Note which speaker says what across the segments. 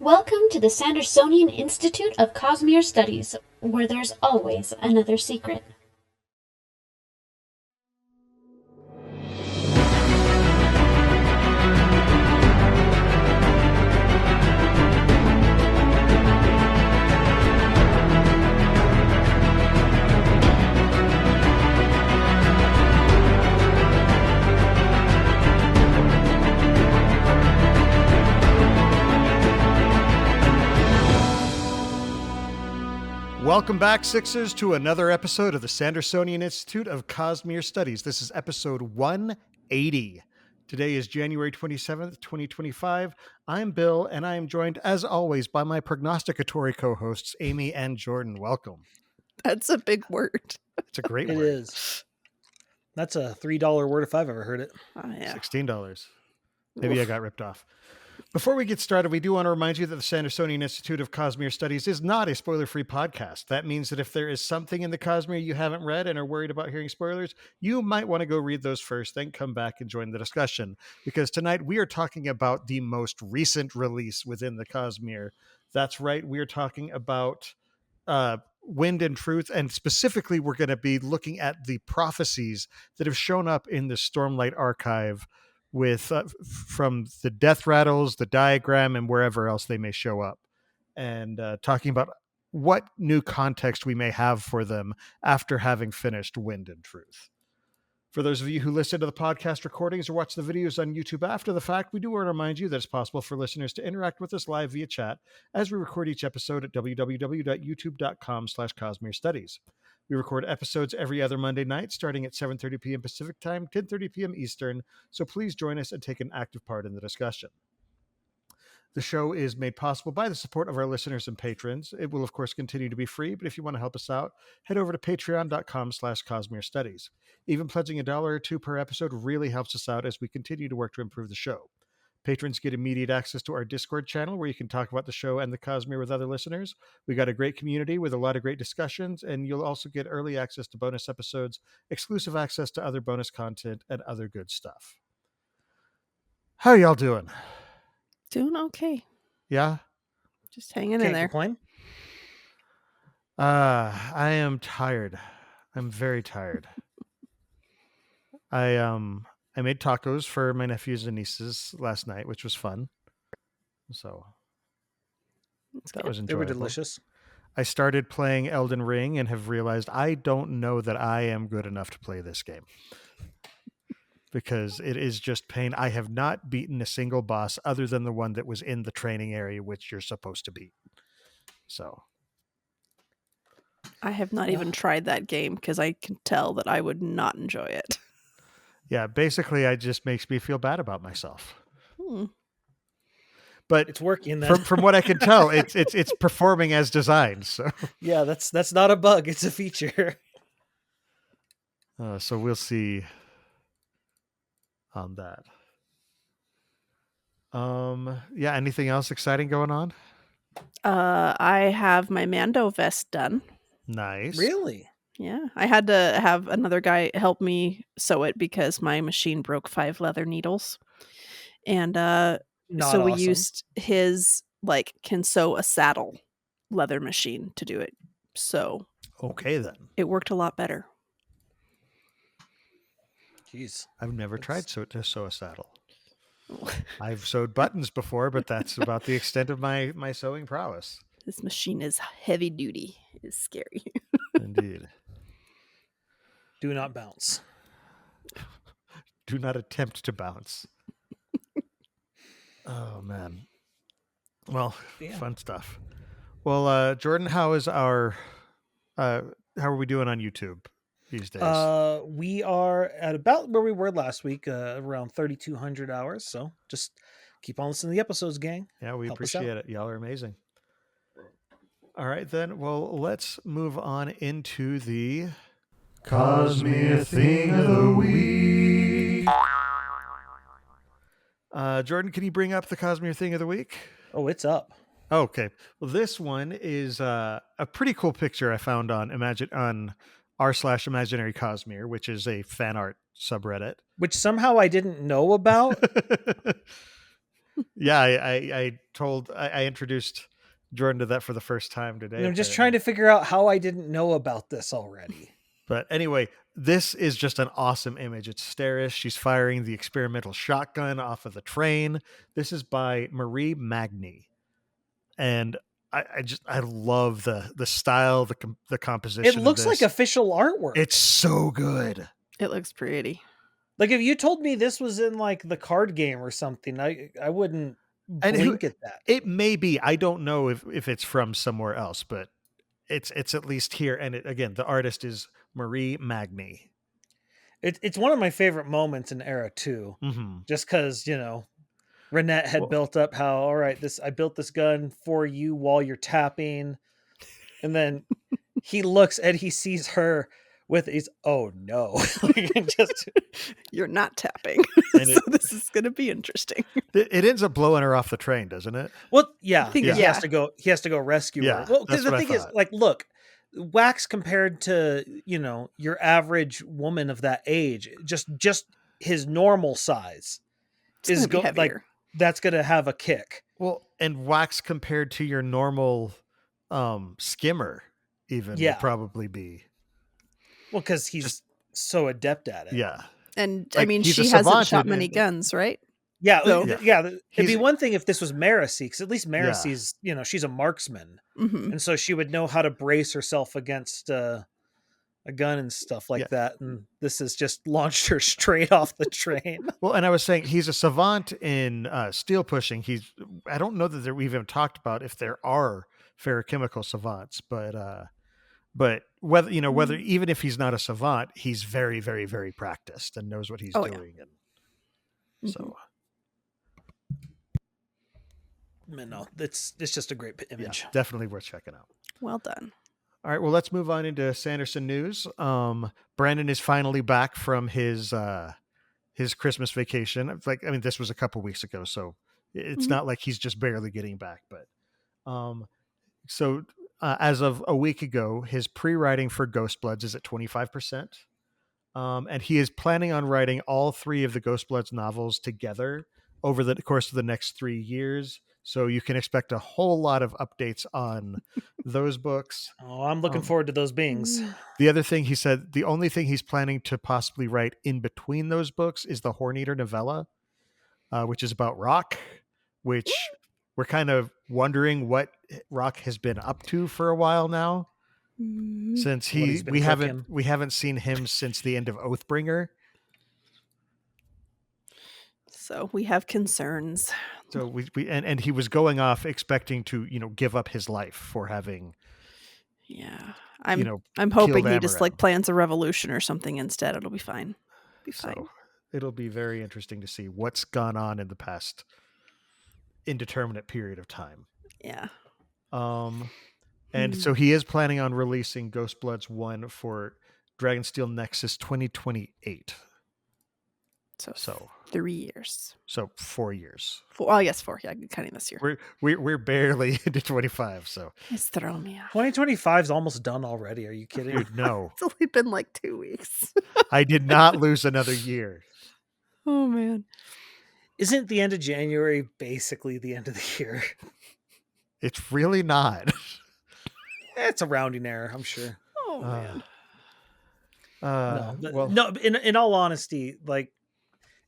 Speaker 1: Welcome to the Sandersonian Institute of Cosmere Studies, where there's always another secret.
Speaker 2: Welcome back, Sixers, to another episode of the Sandersonian Institute of Cosmere Studies. This is episode 180. Today is January 27th, 2025. I'm Bill, and I am joined, as always, by my prognosticatory co-hosts, Amy and Jordan. Welcome.
Speaker 3: That's a big word.
Speaker 2: It's a great word.
Speaker 4: It is. That's a $3 word if I've ever heard it.
Speaker 3: Oh, yeah.
Speaker 2: $16. Maybe I got ripped off. Before we get started, we do want to remind you that the Sandersonian Institute of Cosmere Studies is not a spoiler-free podcast. That means that if there is something in the Cosmere you haven't read and are worried about hearing spoilers, you might want to go read those first, then come back and join the discussion. Because tonight we are talking about the most recent release within the Cosmere. That's right, we are talking about Wind and Truth, and specifically we're going to be looking at the prophecies that have shown up in the Stormlight archive with from the Deathrattles, the diagram, and wherever else they may show up, and talking about what new context we may have for them after having finished Wind and Truth. For those of you who listen to the podcast recordings or watch the videos on YouTube after the fact, we do want to remind you that it's possible for listeners to interact with us live via chat as we record each episode at www.youtube.com/Cosmere Studies. We record episodes every other Monday night, starting at 7:30 p.m. Pacific Time, 10:30 p.m. Eastern, so please join us and take an active part in the discussion. The show is made possible by the support of our listeners and patrons. It will, of course, continue to be free, but if you want to help us out, head over to patreon.com/Cosmere Studies. Even pledging $1 or $2 per episode really helps us out as we continue to work to improve the show. Patrons get immediate access to our Discord channel where you can talk about the show and the Cosmere with other listeners. We got a great community with a lot of great discussions, and you'll also get early access to bonus episodes, exclusive access to other bonus content, and other good stuff. How y'all doing?
Speaker 3: Doing okay.
Speaker 2: Yeah?
Speaker 3: Just hanging in
Speaker 4: Can't
Speaker 3: there.
Speaker 4: complain.
Speaker 2: I am tired. I'm very tired. I made tacos for my nephews and nieces last night, which was fun. So that was
Speaker 4: They
Speaker 2: enjoyable.
Speaker 4: were delicious.
Speaker 2: I started playing Elden Ring and have realized I don't know that I am good enough to play this game. Because it is just pain. I have not beaten a single boss other than the one that was in the training area, which you're supposed to beat. So
Speaker 3: I have not even tried that game because I can tell that I would not enjoy it.
Speaker 2: yeah, basically it just makes me feel bad about myself. But
Speaker 4: It's working. Then.
Speaker 2: from what I can tell, it's performing as designed. So
Speaker 4: Yeah, that's not a bug. It's a feature.
Speaker 2: so we'll see on that. Yeah, anything else exciting going on?
Speaker 3: I have my Mando vest done.
Speaker 2: Nice.
Speaker 4: Really?
Speaker 3: Yeah. I had to have another guy help me sew it because my machine broke 5 leather needles. And
Speaker 4: Not
Speaker 3: so we
Speaker 4: awesome.
Speaker 3: used his can sew a saddle leather machine to do it. So
Speaker 2: Okay then.
Speaker 3: it worked a lot better.
Speaker 4: Jeez.
Speaker 2: I've never tried to sew a saddle. I've sewed buttons before, but that's about the extent of my sewing prowess.
Speaker 3: This machine is heavy duty. It's scary.
Speaker 2: Indeed.
Speaker 4: Do not bounce.
Speaker 2: Do not attempt to bounce. Oh man. Well,
Speaker 4: Yeah.
Speaker 2: fun stuff. Well, Jordan, how are we doing on YouTube these days?
Speaker 4: We are at about where we were last week, around 3,200 hours. So just keep on listening to the episodes, gang.
Speaker 2: Yeah, we
Speaker 4: help us out.
Speaker 2: appreciate it. Y'all are amazing. All right, then. Well, let's move on into the Cosmere Thing of the Week. Jordan, can you bring up the Cosmere Thing of the Week?
Speaker 4: Oh, it's up.
Speaker 2: Okay. Well, this one is a pretty cool picture I found on r/Imaginary Cosmere, which is a fan art subreddit.
Speaker 4: Which somehow I didn't know about.
Speaker 2: Yeah, I introduced Jordan to that for the first time today.
Speaker 4: And I'm just
Speaker 2: apparently.
Speaker 4: trying to figure out how I didn't know about this already.
Speaker 2: But anyway, this is just an awesome image. It's Steris. She's firing the experimental shotgun off of the train. This is by Marie Magny. And I love the style, the composition.
Speaker 4: It looks
Speaker 2: of this.
Speaker 4: like official artwork.
Speaker 2: It's so good.
Speaker 3: It looks pretty.
Speaker 4: Like if you told me this was in like the card game or something, I wouldn't blink at that.
Speaker 2: It may be. I don't know if it's from somewhere else, but it's at least here. And again, the artist is Marie Magny.
Speaker 4: It's one of my favorite moments in Era 2.
Speaker 2: Mm-hmm.
Speaker 4: Just because, Renette had built up how, all right, I built this gun for you while you're tapping. And then he looks and he sees her with his, oh no.
Speaker 3: You're not tapping.
Speaker 2: And
Speaker 3: so this is going to be interesting.
Speaker 2: It ends up blowing her off the train, doesn't it?
Speaker 4: Well, yeah.
Speaker 3: He
Speaker 4: has to go rescue her. Well, because the thing is, like, look, Wax compared to, your average woman of that age, just his normal size is like, that's going to have a kick.
Speaker 2: Well, and Wax compared to your normal skimmer even would probably be.
Speaker 4: Well, because he's so adept at it.
Speaker 2: Yeah.
Speaker 3: And I mean, she hasn't shot many guns, right?
Speaker 4: Yeah. So, it'd be one thing if this was Marasi, because at least Marasi's, she's a marksman.
Speaker 3: Mm-hmm.
Speaker 4: And so she would know how to brace herself against a gun and stuff like that. And this has just launched her straight off the train.
Speaker 2: Well, and I was saying he's a savant in steel pushing. I don't know that we've even talked about if there are ferrochemical savants, but whether even if he's not a savant, he's very, very, very practiced and knows what he's doing.
Speaker 3: Yeah.
Speaker 2: And so,
Speaker 4: no, it's just a great image.
Speaker 2: Definitely worth checking out.
Speaker 3: Well done.
Speaker 2: All right, well, let's move on into Sanderson news. Brandon is finally back from his Christmas vacation. This was a couple weeks ago, so it's not like he's just barely getting back. But as of a week ago, his pre-writing for Ghost Bloods is at 25%. And he is planning on writing all 3 of the Ghost Bloods novels together over the course of the next 3 years. So you can expect a whole lot of updates on those books.
Speaker 4: Oh, I'm looking forward to those beings.
Speaker 2: The other thing he said, the only thing he's planning to possibly write in between those books is the Horneater novella, which is about Rock, which we're kind of wondering what Rock has been up to for a while now. Since we haven't seen him since the end of Oathbringer.
Speaker 3: So we have concerns.
Speaker 2: So and he was going off expecting to, give up his life for having.
Speaker 3: Yeah. I'm hoping he just
Speaker 2: Amaranth.
Speaker 3: plans a revolution or something instead. It'll be fine.
Speaker 2: So it'll be very interesting to see what's gone on in the past indeterminate period of time.
Speaker 3: Yeah.
Speaker 2: And so he is planning on releasing Ghost Bloods 1 for Dragonsteel Nexus 2028. So
Speaker 3: 3 years.
Speaker 2: So 4 years.
Speaker 3: 4. Oh, yes, 4. Yeah, counting this year.
Speaker 2: We're barely into 25. So
Speaker 3: it's throwing me off.
Speaker 4: 2025 is almost done already. Are you kidding?
Speaker 2: Dude, no.
Speaker 3: It's only been 2 weeks.
Speaker 2: I did not lose another year.
Speaker 3: Oh man.
Speaker 4: Isn't the end of January basically the end of the year?
Speaker 2: It's really not.
Speaker 4: It's a rounding error, I'm sure.
Speaker 3: Oh man.
Speaker 4: No. In all honesty,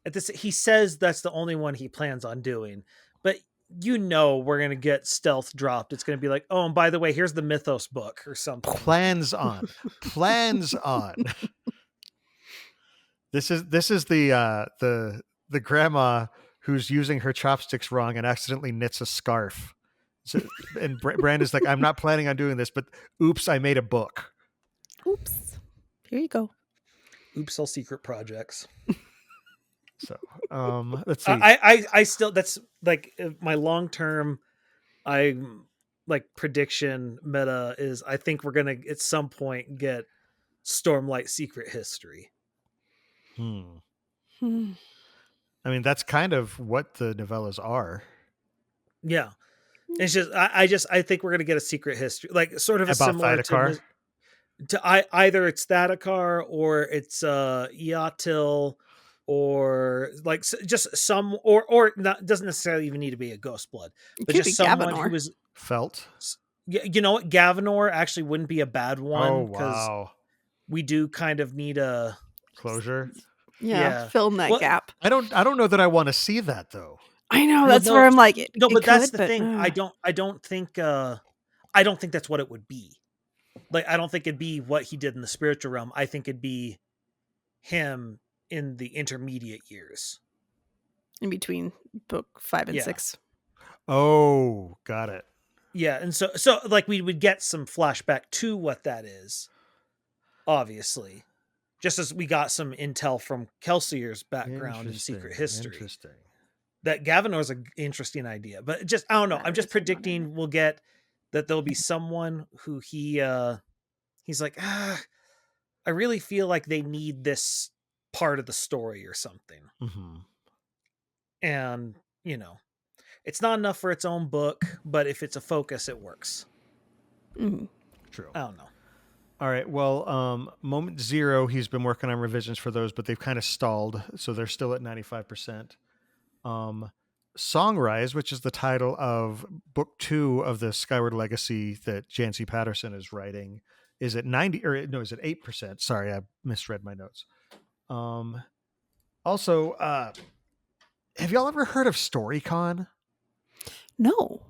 Speaker 4: at this, he says that's the only one he plans on doing, but we're gonna get stealth dropped. It's gonna be like, oh, and by the way, here's the Mythos book or something.
Speaker 2: Plans on. This is the grandma who's using her chopsticks wrong and accidentally knits a scarf. So, and Brandon's like, I'm not planning on doing this, but oops, I made a book.
Speaker 3: Oops. Here you go.
Speaker 4: Oops, all secret projects.
Speaker 2: So, let's see.
Speaker 4: I still, that's my long-term, prediction meta is I think we're going to at some point get Stormlight secret history.
Speaker 2: I mean, that's kind of what the novellas are.
Speaker 4: Yeah. It's just, I think we're going to get a secret history, sort of a
Speaker 2: about
Speaker 4: similar
Speaker 2: Thydakar?
Speaker 4: to either it's Thydakar or it's Yatil or like just some, or not, doesn't necessarily even need to be a ghost blood, but just someone who was
Speaker 2: felt.
Speaker 4: You know what? Gavinor actually wouldn't be a bad one, because
Speaker 2: wow.
Speaker 4: we do kind of need a
Speaker 2: closure.
Speaker 3: Yeah. Fill in that gap.
Speaker 2: I don't know that I want to see that though.
Speaker 3: I know, that's where I'm like,
Speaker 4: but that's the thing. I don't think that's what it would be. Like, I don't think it'd be what he did in the spiritual realm. I think it'd be him in the intermediate years.
Speaker 3: In between book 5 and 6.
Speaker 2: Oh, got it.
Speaker 4: Yeah, and so like we would get some flashback to what that is, obviously. Just as we got some intel from Kelsier's background and secret history.
Speaker 2: Interesting.
Speaker 4: That Gavinor's an interesting idea. But just, I don't know. I'm just predicting we'll get that there'll be someone who he's like, I really feel like they need this part of the story or something.
Speaker 2: Mm-hmm.
Speaker 4: And, it's not enough for its own book, but if it's a focus, it works.
Speaker 3: Mm-hmm.
Speaker 2: True.
Speaker 4: I don't know.
Speaker 2: All right. Well, Moment Zero, he's been working on revisions for those, but they've kind of stalled. So they're still at 95%. Songrise, which is the title of book 2 of the Skyward Legacy that Jancy Patterson is writing, is at 8%. Sorry, I misread my notes. Also, have y'all ever heard of StoryCon?
Speaker 3: No.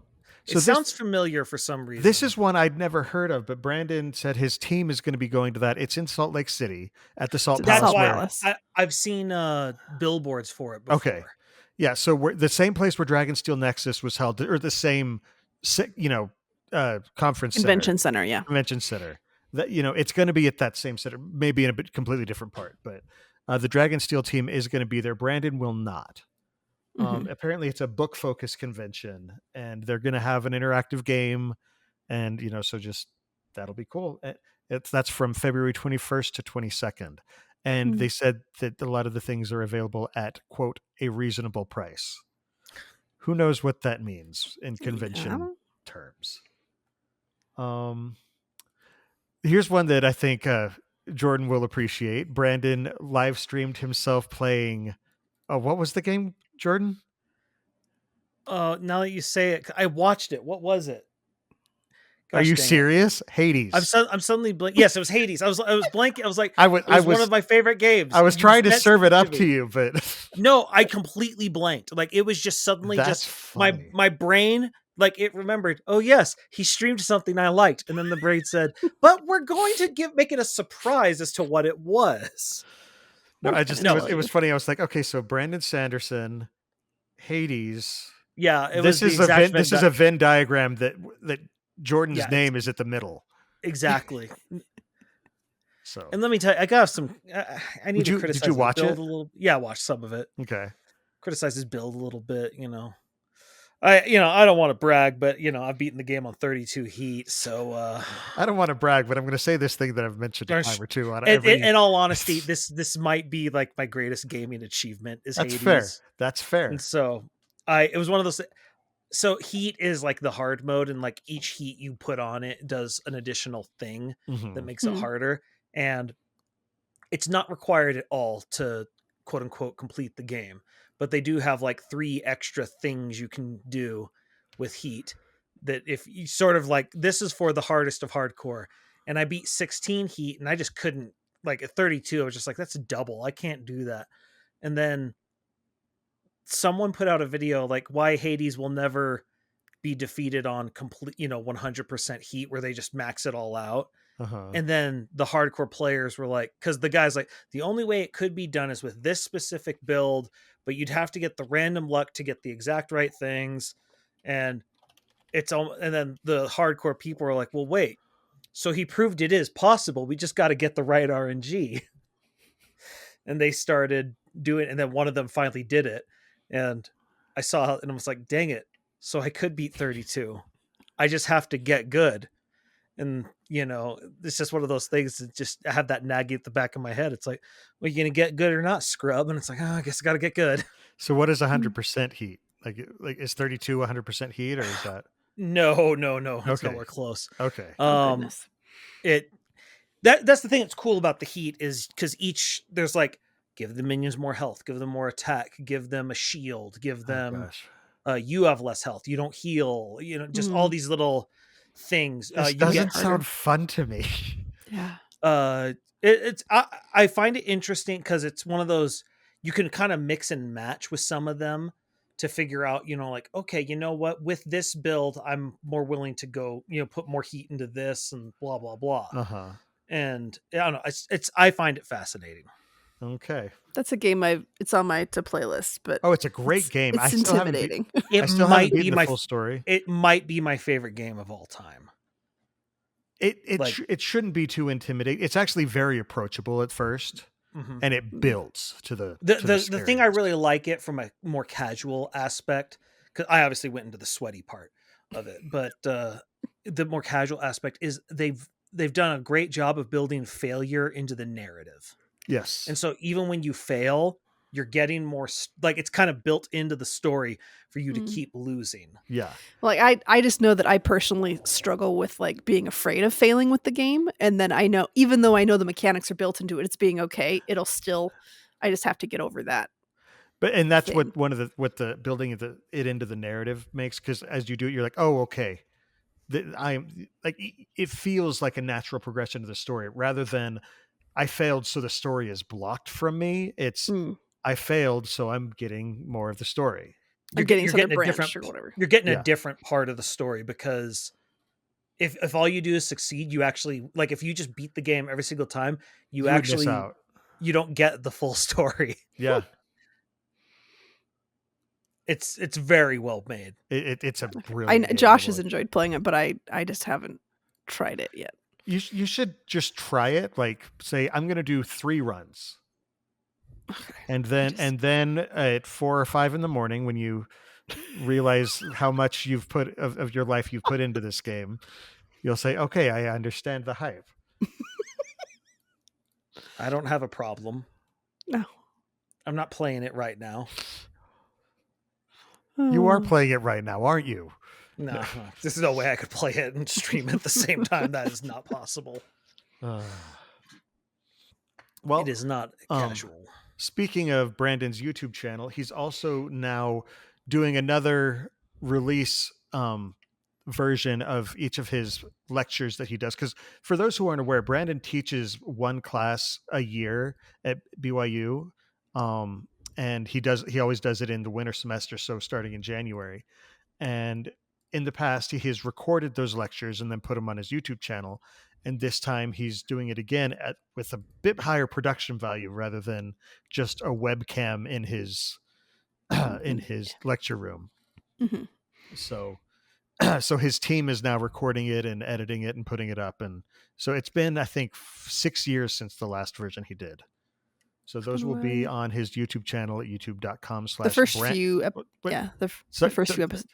Speaker 4: So it sounds familiar for some reason.
Speaker 2: This is one I'd never heard of, but Brandon said his team is going to be going to that. It's in Salt Lake City at the Salt Palace.
Speaker 4: I've seen billboards for it before.
Speaker 2: Okay. Yeah, so we're the same place where Dragonsteel Nexus was held, or the same, conference
Speaker 3: convention center. Yeah,
Speaker 2: convention center. That it's going to be at that same center, maybe in a completely different part. But the Dragonsteel team is going to be there. Brandon will not. Apparently, it's a book focused convention, and they're going to have an interactive game, and so just that'll be cool. That's from February 21st to 22nd. And they said that a lot of the things are available at, quote, a reasonable price. Who knows what that means in convention terms? Here's one that I think Jordan will appreciate. Brandon live streamed himself playing. What was the game, Jordan?
Speaker 4: Now that you say it, I watched it. What was it?
Speaker 2: Gosh, are you serious? Hades.
Speaker 4: I'm suddenly blank. Yes, it was Hades. I was blank. I was like,
Speaker 2: it was
Speaker 4: one of my favorite games.
Speaker 2: I was trying to serve it up to you, but
Speaker 4: no, I completely blanked. Like, it was just suddenly my brain, like, it remembered. Oh yes, he streamed something I liked, and then the brain said, "But we're going to make it a surprise as to what it was."
Speaker 2: No, it was funny. I was like, okay, so Brandon Sanderson, Hades.
Speaker 4: Yeah,
Speaker 2: this is a Venn diagram that Jordan's name is at the middle.
Speaker 4: Exactly.
Speaker 2: So,
Speaker 4: and let me tell you, I got some. I need to criticize.
Speaker 2: Did you watch it?
Speaker 4: A little. Yeah, I watched some of it.
Speaker 2: Okay.
Speaker 4: Criticize his build a little bit. I don't want to brag, but I've beaten the game on 32 heat. So
Speaker 2: I don't want to brag, but I'm going to say this thing that I've mentioned a time or two on
Speaker 4: in all honesty, this might be like my greatest gaming achievement.
Speaker 2: That's Hades. That's fair.
Speaker 4: And so it was one of those. So heat is like the hard mode, and like each heat you put on it does an additional thing that makes it harder. And it's not required at all to quote unquote complete the game, but they do have like 3 extra things you can do with heat that if you sort of like, this is for the hardest of hardcore. And I beat 16 heat and I just couldn't, like at 32, I was just like, that's a double. I can't do that. And then someone put out a video like why Hades will never be defeated on complete, 100% heat, where they just max it all out. And then the hardcore players were like, because the guy's like, the only way it could be done is with this specific build, but you'd have to get the random luck to get the exact right things. And then the hardcore people were like, well, wait, so he proved it is possible. We just got to get the right RNG. And they started doing it. And then one of them finally did it. And I saw, and I was like, dang it. So I could beat 32. I just have to get good. And, it's just one of those things that just I have that nagging at the back of my head. It's like, well, you going to get good or not, scrub? And it's like, I guess I got to get good.
Speaker 2: So what is 100% heat? Like is 32 100% heat, or is that?
Speaker 4: No. It's nowhere close.
Speaker 2: Okay.
Speaker 4: That's the thing that's cool about the heat is because there's like give the minions more health, give them more attack, give them a shield, give them you have less health, you don't heal, just all these little things.
Speaker 2: This doesn't sound fun to me.
Speaker 3: Yeah.
Speaker 4: I find it interesting because it's one of those you can kind of mix and match with some of them to figure out, like, okay, you know what, with this build, I'm more willing to go, put more heat into this and blah, blah, blah. And I don't know, I find it fascinating.
Speaker 2: Okay.
Speaker 3: That's a game it's on my to playlist, but
Speaker 2: it's a great game.
Speaker 3: It's intimidating.
Speaker 2: I still haven't beaten the full story.
Speaker 4: It might be my favorite game of all time.
Speaker 2: It shouldn't be too intimidating. It's actually very approachable at first, and it builds to the
Speaker 4: thing I really like it from a more casual aspect, because I obviously went into the sweaty part of it, but the more casual aspect is they've done a great job of building failure into the narrative.
Speaker 2: Yes.
Speaker 4: And so even when you fail, you're getting more, like, it's kind of built into the story for you to keep losing.
Speaker 2: Yeah.
Speaker 3: Like I just know that I personally struggle with like being afraid of failing with the game. And then I know, even though I know the mechanics are built into it, it's being okay. I just have to get over that.
Speaker 2: And that's thing. What the building it into the narrative makes. Cause as you do it, you're like, oh, okay. I'm like, it feels like a natural progression to the story rather than I failed, so the story is blocked from me. It's I failed, so I'm getting more of the story.
Speaker 3: You're getting a branch or whatever.
Speaker 4: You're getting a different part of the story, because if all you do is succeed, you actually, like, if you just beat the game every single time, you actually you don't get the full story.
Speaker 2: Yeah.
Speaker 4: It's very well made.
Speaker 2: It's a brilliant.
Speaker 3: Josh has enjoyed playing it, but I just haven't tried it yet.
Speaker 2: You should just try it. Like, say, I'm going to do 3 runs. And then at 4 or 5 in the morning, when you realize how much you've put of your life you've put into this game, you'll say, okay, I understand the hype.
Speaker 4: I don't have a problem.
Speaker 3: No.
Speaker 4: I'm not playing it right now.
Speaker 2: You are playing it right now, aren't you?
Speaker 4: No, there's no way I could play it and stream at the same time. That is not possible.
Speaker 2: Well,
Speaker 4: it is not casual.
Speaker 2: Speaking of Brandon's YouTube channel, he's also now doing another release version of each of his lectures that he does. Because for those who aren't aware, Brandon teaches 1 class a year at BYU. And he always does it in the winter semester, so starting in January. And in the past, he has recorded those lectures and then put them on his YouTube channel. And this time he's doing it again with a bit higher production value rather than just a webcam in his lecture room.
Speaker 3: Mm-hmm.
Speaker 2: So his team is now recording it and editing it and putting it up. And so it's been, I think, 6 years since the last version he did. So those will be on his YouTube channel at youtube.com/.
Speaker 3: The first few, the first few episodes.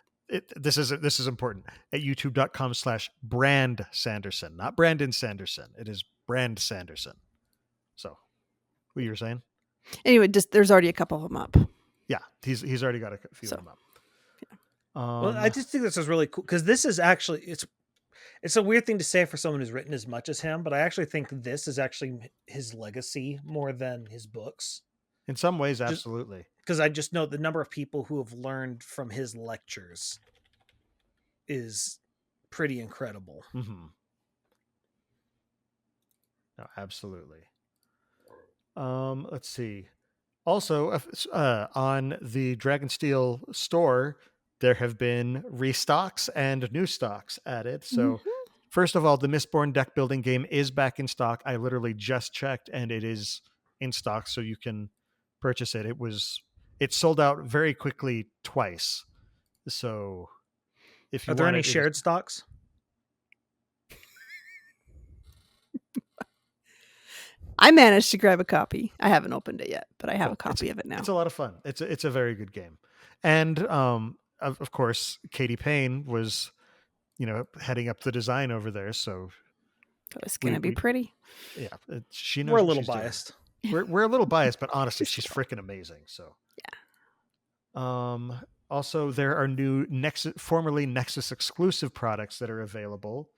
Speaker 2: This is important, at youtube.com/Brand Sanderson, not Brandon Sanderson. It is Brand Sanderson. So, what you were saying?
Speaker 3: Anyway, there's already a couple of them up.
Speaker 2: Yeah, he's already got a few of them up.
Speaker 3: Yeah.
Speaker 4: Well, I just think this is really cool because this is actually it's a weird thing to say for someone who's written as much as him, but I actually think this is actually his legacy more than his books.
Speaker 2: In some ways, absolutely.
Speaker 4: Because I just know the number of people who have learned from his lectures is pretty incredible.
Speaker 2: Mm-hmm. No, absolutely. Let's see. Also, on the Dragonsteel store, there have been restocks and new stocks added. So, first of all, the Mistborn deck building game is back in stock. I literally just checked, and it is in stock, so you can purchase it. It sold out very quickly twice. So, if you
Speaker 4: are there any shared stocks?
Speaker 3: I managed to grab a copy. I haven't opened it yet, but I have a copy of it now.
Speaker 2: It's a lot of fun. It's a very good game, and of course, Katie Payne was, heading up the design over there. So
Speaker 3: it's going to be pretty.
Speaker 2: Yeah, she knows.
Speaker 4: We're a little biased.
Speaker 2: We're a little biased, but honestly, she's freaking amazing. So
Speaker 3: yeah.
Speaker 2: Also, there are new formerly Nexus exclusive products that are available.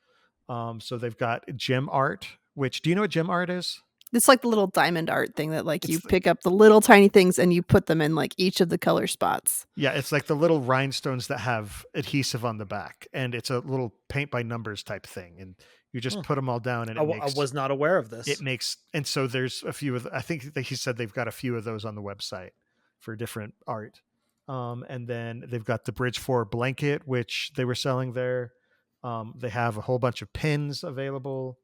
Speaker 2: So they've got gem art. Which, do you know what gem art is?
Speaker 3: It's like the little diamond art thing that like you pick up the little tiny things and you put them in like each of the color spots.
Speaker 2: Yeah, it's like the little rhinestones that have adhesive on the back, and it's a little paint by numbers type thing, and you just put them all down, and
Speaker 4: I was not aware of this.
Speaker 2: It makes, and so there's a few of. I think that he said they've got a few of those on the website for different art, and then they've got the Bridge 4 blanket, which they were selling there. They have a whole bunch of pins available.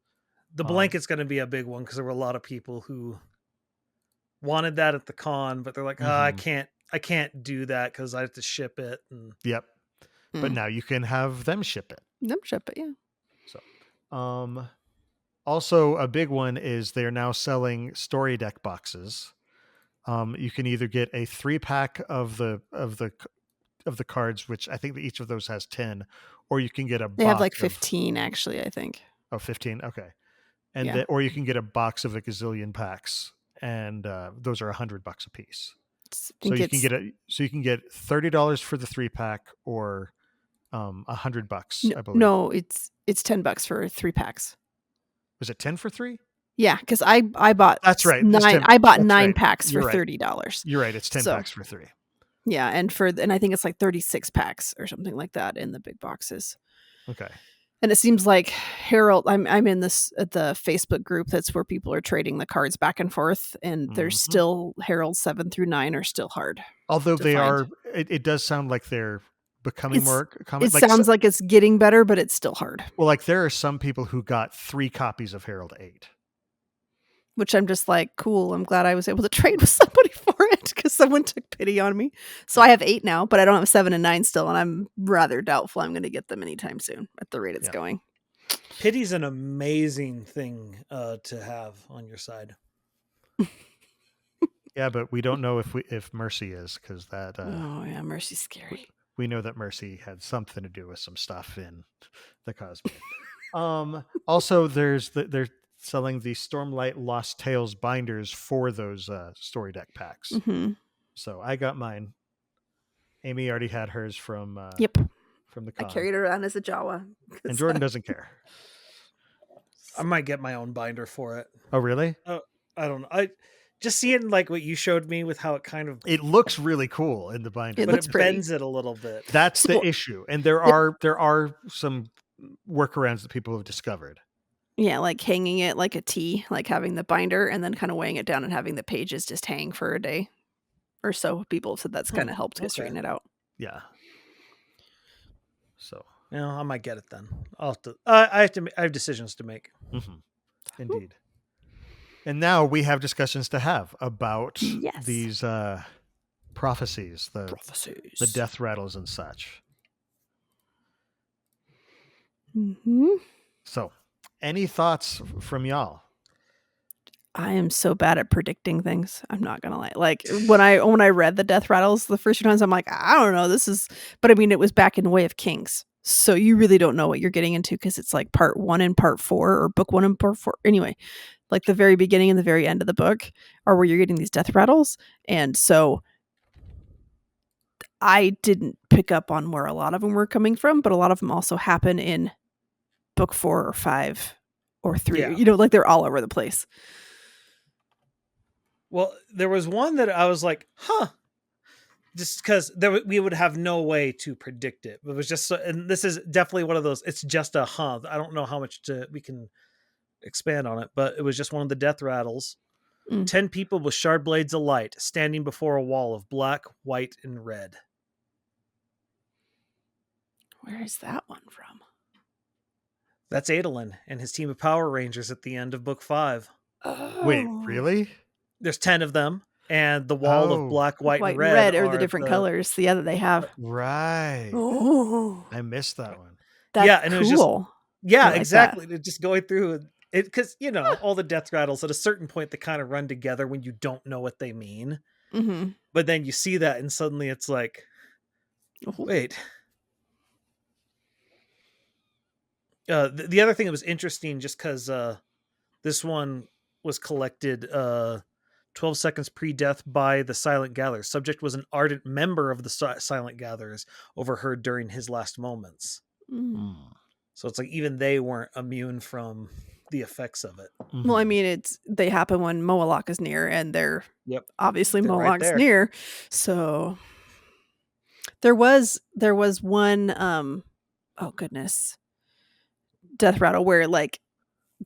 Speaker 4: The blanket's going to be a big one because there were a lot of people who wanted that at the con, but they're like, I can't do that because I have to ship it. And...
Speaker 2: Yep. But now you can have them ship it.
Speaker 3: Yeah.
Speaker 2: So, also a big one is they're now selling story deck boxes. You can either get a 3-pack of the cards, which I think that each of those has 10, or you can get
Speaker 3: They have like 15 actually, I think.
Speaker 2: Oh, 15. Okay. And or you can get a box of a gazillion packs, and those are $100 a piece. So you can get $30 for the 3-pack or $100, I believe.
Speaker 3: No, it's $10 for 3 packs.
Speaker 2: Was it 10 for 3?
Speaker 3: Yeah, because I bought
Speaker 2: that's right.
Speaker 3: 9. I bought 9 packs for $30.
Speaker 2: You're right. It's 10 packs for 3.
Speaker 3: Yeah, and I think it's like 36 packs or something like that in the big boxes.
Speaker 2: Okay.
Speaker 3: And it seems like Harold, I'm in the Facebook group that's where people are trading the cards back and forth, and there's still Harold 7 through 9 are still hard.
Speaker 2: Although they are, it does sound like they're becoming more common.
Speaker 3: It sounds like it's getting better, but it's still hard.
Speaker 2: Well, like there are some people who got 3 copies of Harold 8.
Speaker 3: Which I'm just like, cool. I'm glad I was able to trade with somebody for it because someone took pity on me. So I have 8 now, but I don't have 7 and 9 still, and I'm rather doubtful I'm going to get them anytime soon at the rate it's going.
Speaker 4: Pity's an amazing thing to have on your side.
Speaker 2: Yeah, but we don't know if Mercy is, because that.
Speaker 3: Oh yeah, Mercy's scary.
Speaker 2: We know that Mercy had something to do with some stuff in the Cosmere. Also, they're selling the Stormlight Lost Tales binders for those story deck packs. So I got mine. Amy already had hers from from the con.
Speaker 3: I carried it around as a Jawa.
Speaker 2: And Jordan doesn't care.
Speaker 4: I might get my own binder for it.
Speaker 2: Oh, really?
Speaker 4: I don't know. I just seeing like what you showed me with how
Speaker 2: it looks really cool in the binder,
Speaker 4: but it bends it a little bit.
Speaker 2: That's the issue. And there are some workarounds that people have discovered.
Speaker 3: Yeah, like hanging it like a T, like having the binder and then kind of weighing it down and having the pages just hang for a day or so. People said that's kind of helped to straighten it out.
Speaker 2: Yeah. So,
Speaker 4: I might get it then. I'll have to. I have decisions to make.
Speaker 2: Indeed. And now we have discussions to have about these prophecies, the Deathrattles and such. So, any thoughts from y'all?
Speaker 3: I am so bad at predicting things. I'm not gonna lie. Like when I read the Deathrattles the first few times, I'm like, I don't know. But I mean, it was back in Way of Kings, so you really don't know what you're getting into because it's like part 1 and part 4, or book 1 and part 4. Anyway, like the very beginning and the very end of the book are where you're getting these Deathrattles, and so I didn't pick up on where a lot of them were coming from, but a lot of them also happen in book 4 or 5 or 3. Yeah. Like they're all over the place.
Speaker 4: Well, there was one that I was like, just because we would have no way to predict it. It was just, and this is definitely one of those, it's just a I don't know how much we can expand on it, but it was just one of the Deathrattles. 10 people with shard blades of light standing before a wall of black, white, and red.
Speaker 3: Where is that one from?
Speaker 4: That's Adolin and his team of Power Rangers at the end of book 5.
Speaker 3: Oh.
Speaker 2: Wait, really?
Speaker 4: There's 10 of them, and the wall of black, white, and red.
Speaker 3: Red are the different colors. Yeah, that they have.
Speaker 2: Right.
Speaker 3: Oh,
Speaker 2: I missed that one.
Speaker 3: That's and
Speaker 4: cool.
Speaker 3: It was just,
Speaker 4: exactly. Just going through it, because all the Deathrattles at a certain point they kind of run together when you don't know what they mean. But then you see that, and suddenly it's like, wait. The other thing that was interesting, just because this one was collected 12 seconds pre-death by the Silent Gatherers. Subject was an ardent member of the Silent Gatherers, overheard during his last moments. So it's like even they weren't immune from the effects of it.
Speaker 3: Well, I mean, they happen when Moalak is near, and they're obviously
Speaker 4: They're
Speaker 3: Moalak's
Speaker 4: right
Speaker 3: near. So there was one oh goodness, Deathrattle where like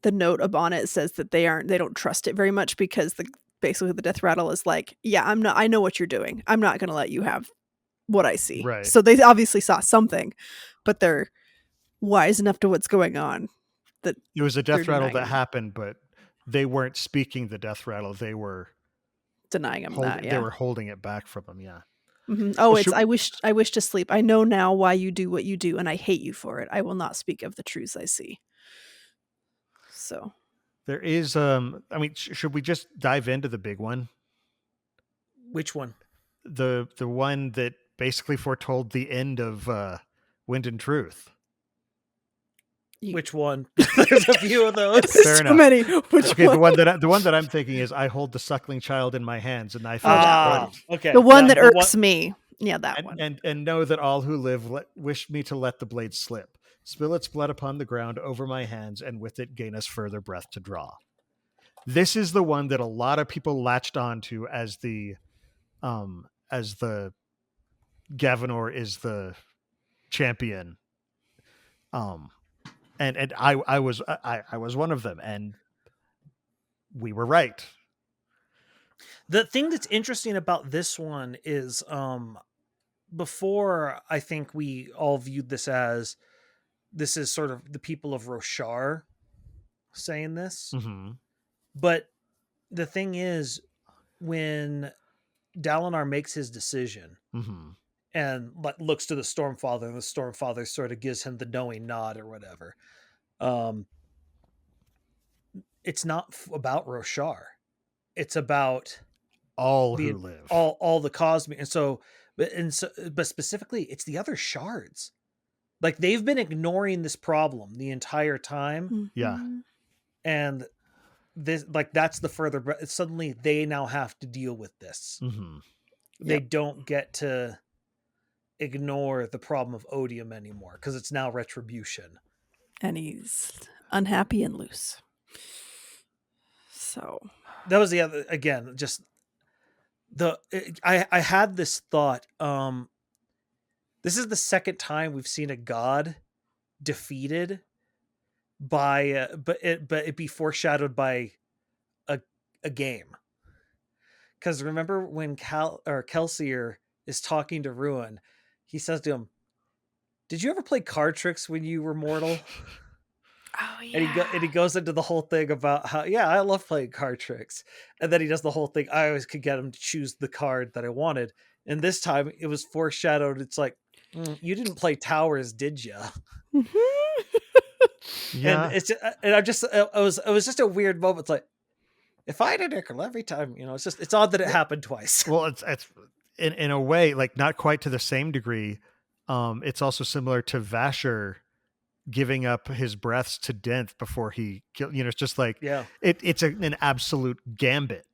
Speaker 3: the note upon it says that they don't trust it very much because basically the Deathrattle is like, yeah, I know what you're doing. I'm not going to let you have what I see.
Speaker 2: Right.
Speaker 3: So they obviously saw something, but they're wise enough to what's going on. That
Speaker 2: it was a Deathrattle that happened, but they weren't speaking the Deathrattle. They were
Speaker 3: denying him that. Yeah.
Speaker 2: They were holding it back from him. Yeah.
Speaker 3: Mm-hmm. Oh, well, I wish to sleep. I know now why you do what you do, and I hate you for it. I will not speak of the truths I see. So
Speaker 2: there is I mean, should we just dive into the big one?
Speaker 4: Which one?
Speaker 2: The one that basically foretold the end of Wind and Truth.
Speaker 4: Which one? There's a few of those.
Speaker 2: Fair enough.
Speaker 3: Many. Okay,
Speaker 2: one? The one that I'm thinking is, I hold the suckling child in my hands, and I feel
Speaker 4: okay.
Speaker 3: The one that irks me. Yeah, that one.
Speaker 2: And know that all who live wish me to let the blade slip. Spill its blood upon the ground over my hands, and with it gain us further breath to draw. This is the one that a lot of people latched onto as the Gavinor is the champion. And I was one of them, and we were right.
Speaker 4: The thing that's interesting about this one is before I think we all viewed this is sort of the people of Roshar saying this.
Speaker 2: Mm-hmm.
Speaker 4: But the thing is, when Dalinar makes his decision and looks to the Stormfather, and the Stormfather sort of gives him the knowing nod or whatever, it's not about Roshar. It's about
Speaker 2: all who live,
Speaker 4: all the Cosmere, but specifically, it's the other shards. Like, they've been ignoring this problem the entire time.
Speaker 2: Yeah,
Speaker 4: and this, like, that's the further. Suddenly, they now have to deal with this. They don't get to ignore the problem of odium anymore because it's now retribution.
Speaker 3: And he's unhappy and loose. So
Speaker 4: that was the other, again, just I had this thought. This is the second time we've seen a god defeated by but it be foreshadowed by a game. Because remember when Kelsier is talking to Ruin, he says to him, "Did you ever play card tricks when you were mortal?"
Speaker 3: Oh yeah.
Speaker 4: And he goes into the whole thing about how, yeah, I love playing card tricks. And then he does the whole thing. I always could get him to choose the card that I wanted. And this time it was foreshadowed. It's like, you didn't play Towers, did you?
Speaker 2: Yeah.
Speaker 4: And it was just a weird moment. It's like, if I did Nickel every time, it's odd that it happened twice.
Speaker 2: Well, it's in a way, like, not quite to the same degree. It's also similar to Vasher giving up his breaths to Denth before he killed. It's just like, it's an absolute gambit.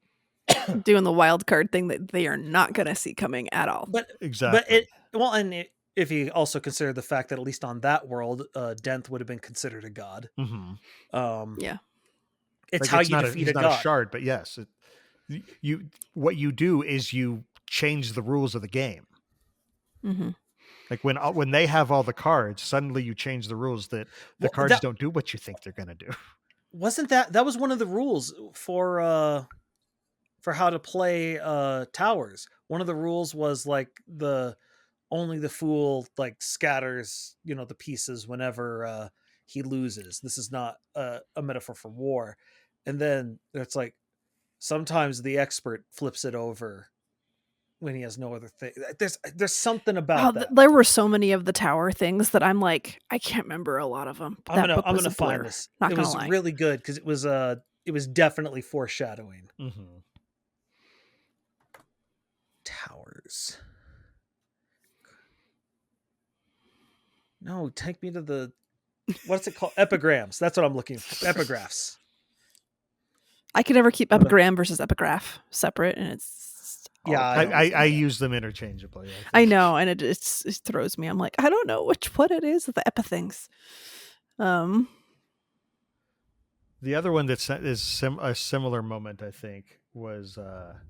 Speaker 3: Doing the wild card thing that they are not going to see coming at all.
Speaker 4: But
Speaker 2: exactly.
Speaker 4: If you also consider the fact that at least on that world, Denth would have been considered a god.
Speaker 3: Yeah.
Speaker 4: It's like, how you defeat a god.
Speaker 2: Not a shard, but yes, what you do is you change the rules of the game. Like when they have all the cards, suddenly you change the rules that the cards don't do what you think they're going to do.
Speaker 4: Wasn't that was one of the rules for how to play Towers? One of the rules was like only the fool like scatters, the pieces whenever he loses. This is not a metaphor for war. And then it's like sometimes the expert flips it over when he has no other thing. There's something about that.
Speaker 3: There were so many of the tower things that I'm like, I can't remember a lot of them.
Speaker 4: I'm gonna find this. It was really good because it was definitely foreshadowing. Towers. No, take me to the, what's it called? Epigrams. That's what I'm looking for. Epigraphs.
Speaker 3: I can never keep epigram versus epigraph separate, and it's
Speaker 2: I use them interchangeably.
Speaker 3: I know, and it throws me. I'm like, I don't know what it is, the epi things.
Speaker 2: The other one that is a similar moment, I think, was a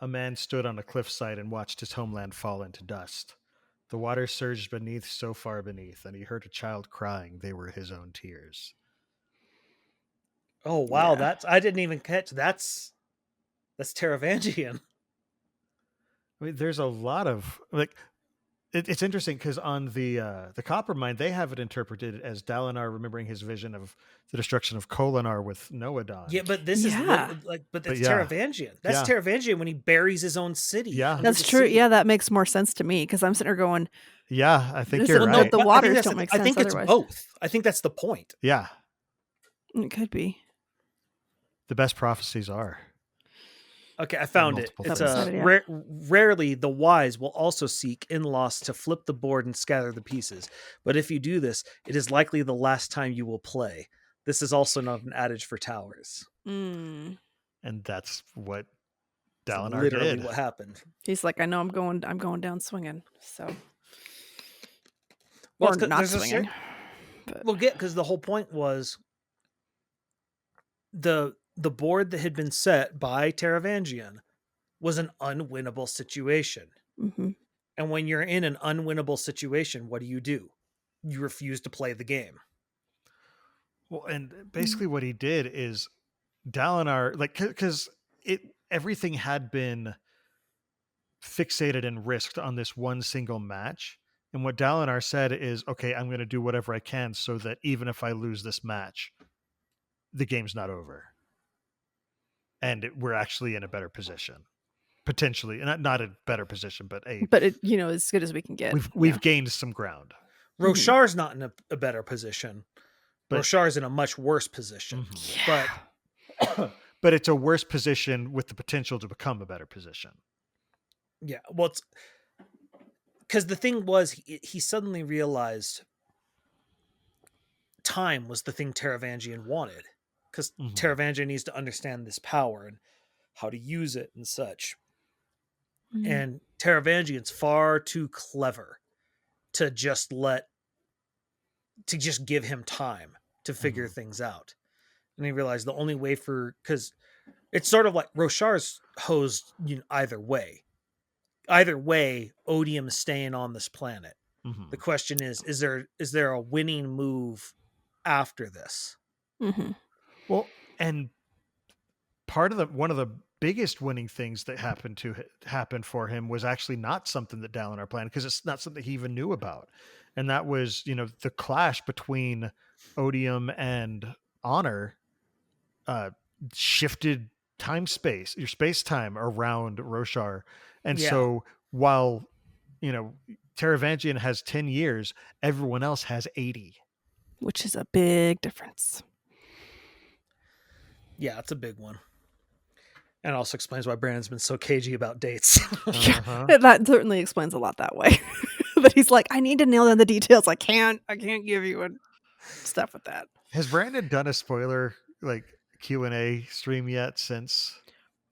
Speaker 2: man stood on a cliffside and watched his homeland fall into dust. The water surged beneath, so far beneath, and he heard a child crying. They were his own tears.
Speaker 4: Oh wow,
Speaker 3: Yeah.
Speaker 4: I didn't even catch that's Taravangian.
Speaker 2: I mean, there's a lot of it's interesting because on the Copper Mine, they have it interpreted as Dalinar remembering his vision of the destruction of Kholinar with Noadon.
Speaker 4: Yeah, but this is but it's Taravangian. That's Taravangian when he buries his own city.
Speaker 2: Yeah,
Speaker 3: that's true. Yeah, that makes more sense to me because I'm sitting there going,
Speaker 2: yeah, I think you're right.
Speaker 3: The waters don't make sense.
Speaker 4: I think
Speaker 3: otherwise.
Speaker 4: It's both. I think that's the point.
Speaker 2: Yeah,
Speaker 3: it could be.
Speaker 2: The best prophecies are.
Speaker 4: Okay, I found it. It's rarely the wise will also seek in loss to flip the board and scatter the pieces. But if you do this, it is likely the last time you will play. This is also not an adage for towers.
Speaker 3: Mm.
Speaker 2: And that's what Dalinar
Speaker 4: literally
Speaker 2: did.
Speaker 4: What happened.
Speaker 3: He's like, I know I'm going down swinging. So,
Speaker 4: well,
Speaker 3: or not swinging.
Speaker 4: We'll get because the whole point was the board that had been set by Taravangian was an unwinnable situation.
Speaker 3: Mm-hmm.
Speaker 4: And when you're in an unwinnable situation, what do? You refuse to play the game.
Speaker 2: Well, and basically what he did is Dalinar, because everything had been fixated and risked on this one single match. And what Dalinar said is, okay, I'm going to do whatever I can so that even if I lose this match, the game's not over. And we're actually in a better position, potentially, not a better position, but
Speaker 3: as good as we can get.
Speaker 2: We've gained some ground.
Speaker 4: Roshar's not in a better position. Roshar's in a much worse position,
Speaker 2: but it's a worse position with the potential to become a better position.
Speaker 4: Yeah, well, it's because the thing was he suddenly realized time was the thing Taravangian wanted. Because Taravangian needs to understand this power and how to use it and such. Mm-hmm. And Taravangian's far too clever to just give him time to figure things out. And he realized the only way because it's sort of like Roshar's hosed either way. Either way, Odium is staying on this planet. Mm-hmm. The question is there a winning move after this?
Speaker 3: Mm-hmm.
Speaker 2: Well, and one of the biggest winning things that happened for him was actually not something that Dalinar planned, because it's not something he even knew about. And that was, the clash between Odium and Honor shifted your space-time around Roshar. And so while, Taravangian has 10 years, everyone else has 80.
Speaker 3: Which is a big difference.
Speaker 4: Yeah, it's a big one. And also explains why Brandon's been so cagey about dates.
Speaker 3: That certainly explains a lot that way. But he's like, I need to nail down the details. I can't give you stuff with that.
Speaker 2: Has Brandon done a spoiler Q&A stream yet since?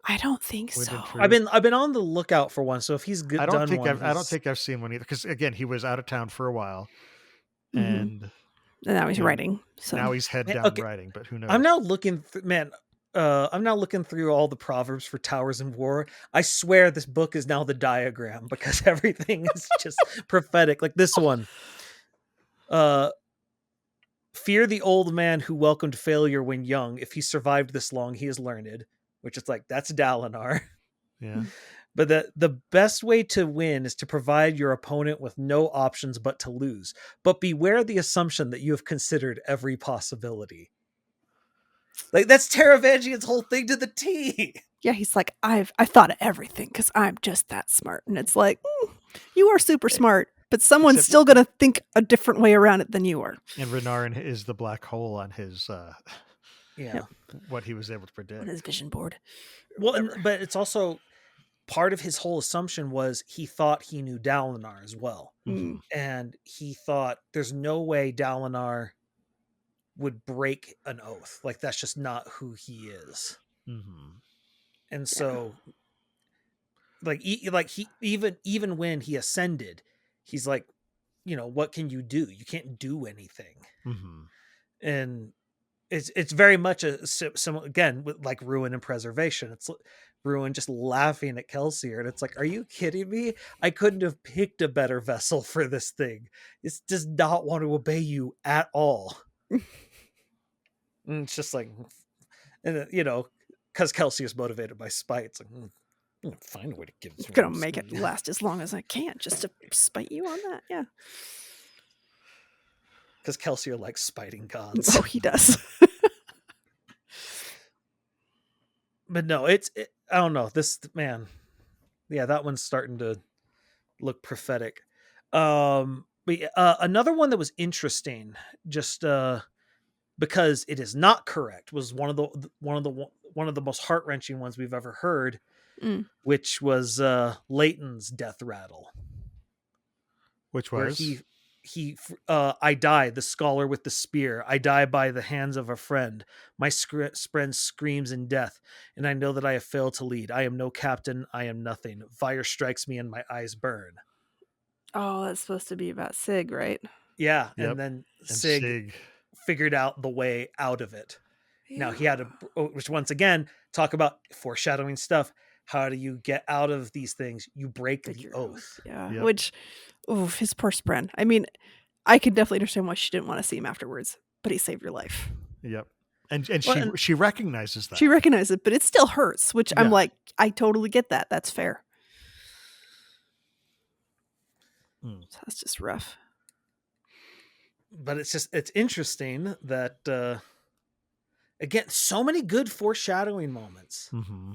Speaker 3: I don't think so.
Speaker 4: I've been on the lookout for one. So if he's
Speaker 2: I don't think I've seen one either, because again, he was out of town for a while, and
Speaker 3: now he's writing. So
Speaker 2: now he's head down writing. But who knows?
Speaker 4: I'm now looking, I'm now looking through all the proverbs for Towers and War. I swear this book is now the diagram, because everything is just prophetic. Like this one. Fear the old man who welcomed failure when young. If he survived this long, he is learned. Which is that's Dalinar.
Speaker 2: Yeah.
Speaker 4: But the best way to win is to provide your opponent with no options but to lose. But beware the assumption that you have considered every possibility. That's Taravangian's whole thing to the T.
Speaker 3: Yeah, he's like, I've thought of everything because I'm just that smart. And it's like, you are super smart, but someone's still going to think a different way around it than you are.
Speaker 2: And Renarin is the black hole on his... what he was able to predict
Speaker 3: on his vision board.
Speaker 4: Well, but it's also part of his whole assumption was he thought he knew Dalinar as well.
Speaker 3: Mm-hmm.
Speaker 4: And he thought there's no way Dalinar would break an oath. That's just not who he is.
Speaker 2: Mm-hmm.
Speaker 4: And so he even when he ascended, he's like, what can you do? You can't do anything.
Speaker 2: Mm-hmm.
Speaker 4: And it's very much again with like Ruin and Preservation. It's Ruin just laughing at Kelsier, and it's like, are you kidding me? I couldn't have picked a better vessel for this thing. It does not want to obey you at all. And it's just like, and because Kelsier is motivated by spite, it's like, find a way to give this.
Speaker 3: I'm gonna make it last as long as I can, just to spite you on that. Yeah.
Speaker 4: Because Kelsier likes spiting gods.
Speaker 3: Oh, he does.
Speaker 4: But no, I don't know. This man, yeah, that one's starting to look prophetic. But another one that was interesting, just because it is not correct, was one of the most heart-wrenching ones we've ever heard, which was Leighton's death rattle.
Speaker 2: Which was
Speaker 4: I die, the scholar with the spear. I die by the hands of a friend. My friend screams in death, and I know that I have failed to lead. I am no captain. I am nothing. Fire strikes me and my eyes burn.
Speaker 3: Oh, that's supposed to be about Sig, right?
Speaker 4: Yeah,
Speaker 2: Yep.
Speaker 4: and then Sig figured out the way out of it. Yeah. Now he had to, which once again, talk about foreshadowing stuff. How do you get out of these things? You break the oath.
Speaker 3: Yeah, yep. Which, his poor Spren. I mean, I could definitely understand why she didn't want to see him afterwards, but he saved your life.
Speaker 2: Yep. And she recognizes that.
Speaker 3: She recognizes it, but it still hurts, which I'm like, I totally get that. That's fair. So that's just rough.
Speaker 4: But it's interesting that, again, so many good foreshadowing moments.
Speaker 2: Mm-hmm.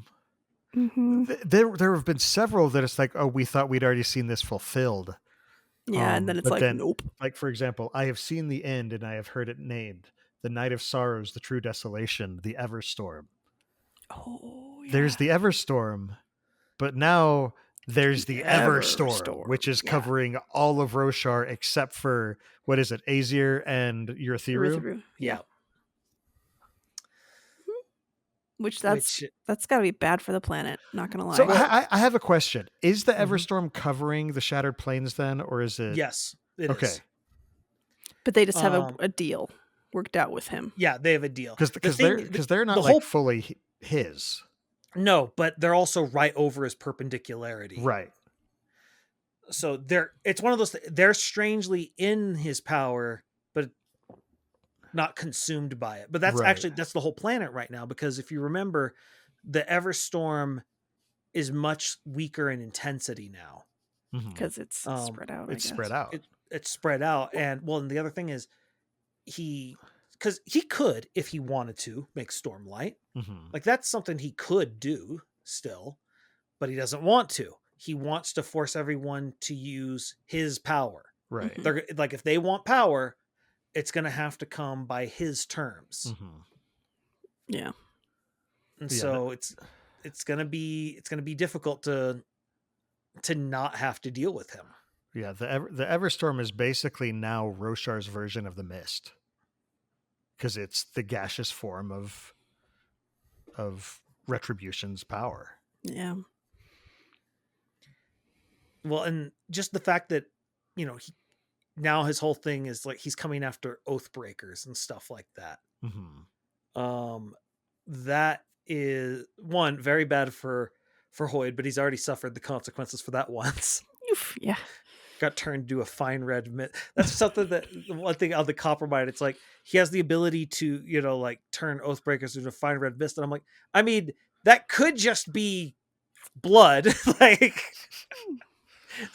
Speaker 2: Mm-hmm. There have been several that it's like, oh, we thought we'd already seen this fulfilled.
Speaker 3: Yeah, and then it's like, nope.
Speaker 2: Like, for example, I have seen the end and I have heard it named. The Night of Sorrows, the True Desolation, the Everstorm.
Speaker 3: Oh, yeah.
Speaker 2: There's the Everstorm, but now there's the Everstorm, which is covering all of Roshar except for, what is it, Azir and Urithiru?
Speaker 4: Yeah.
Speaker 3: Which that's got to be bad for the planet. Not gonna lie.
Speaker 2: So I have a question: is the Everstorm covering the Shattered Plains then, or is it?
Speaker 4: Yes, it is.
Speaker 3: But they just have a deal worked out with him.
Speaker 4: Yeah, they have a deal
Speaker 2: because they're not fully his.
Speaker 4: No, but they're also right over his perpendicularity.
Speaker 2: Right.
Speaker 4: So it's one of those. They're strangely in his power, but not consumed by it. But that's that's the whole planet right now, because if you remember, the Everstorm is much weaker in intensity now
Speaker 3: because it's spread out.
Speaker 2: It's spread out.
Speaker 4: It's spread out, and the other thing is because he could, if he wanted to, make Stormlight. Like that's something he could do still, but he doesn't want to. He wants to force everyone to use his power.
Speaker 2: Right.
Speaker 4: They're like, if they want power, it's going to have to come by his terms.
Speaker 3: Yeah.
Speaker 4: And so it's going to be difficult to not have to deal with him.
Speaker 2: Yeah. The Everstorm is basically now Roshar's version of the Mist, because it's the gaseous form of Retribution's power.
Speaker 3: Yeah.
Speaker 4: Well, and just the fact that, now his whole thing is like he's coming after oath breakers and stuff like that. That is one very bad for Hoyd, but he's already suffered the consequences for that once.
Speaker 3: Yeah.
Speaker 4: Got turned into a fine red mist. That's something that one thing on the Coppermind, it's like he has the ability to, like turn oath breakers into a fine red mist. And I'm like, I mean, that could just be blood. Like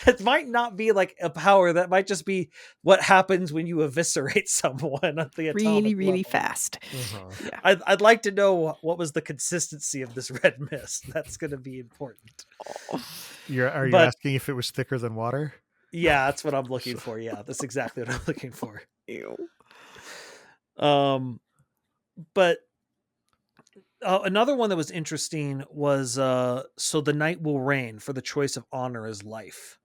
Speaker 4: that might not be like a power. That might just be what happens when you eviscerate someone at the atomic
Speaker 3: really
Speaker 4: level.
Speaker 3: Fast.
Speaker 4: Yeah. I'd like to know what was the consistency of this red mist. That's going to be important.
Speaker 2: Are you asking if it was thicker than water?
Speaker 4: Yeah, that's what I'm looking for. Yeah, that's exactly what I'm looking for.
Speaker 3: Ew.
Speaker 4: But another one that was interesting was so the night will reign, for the choice of honor is life,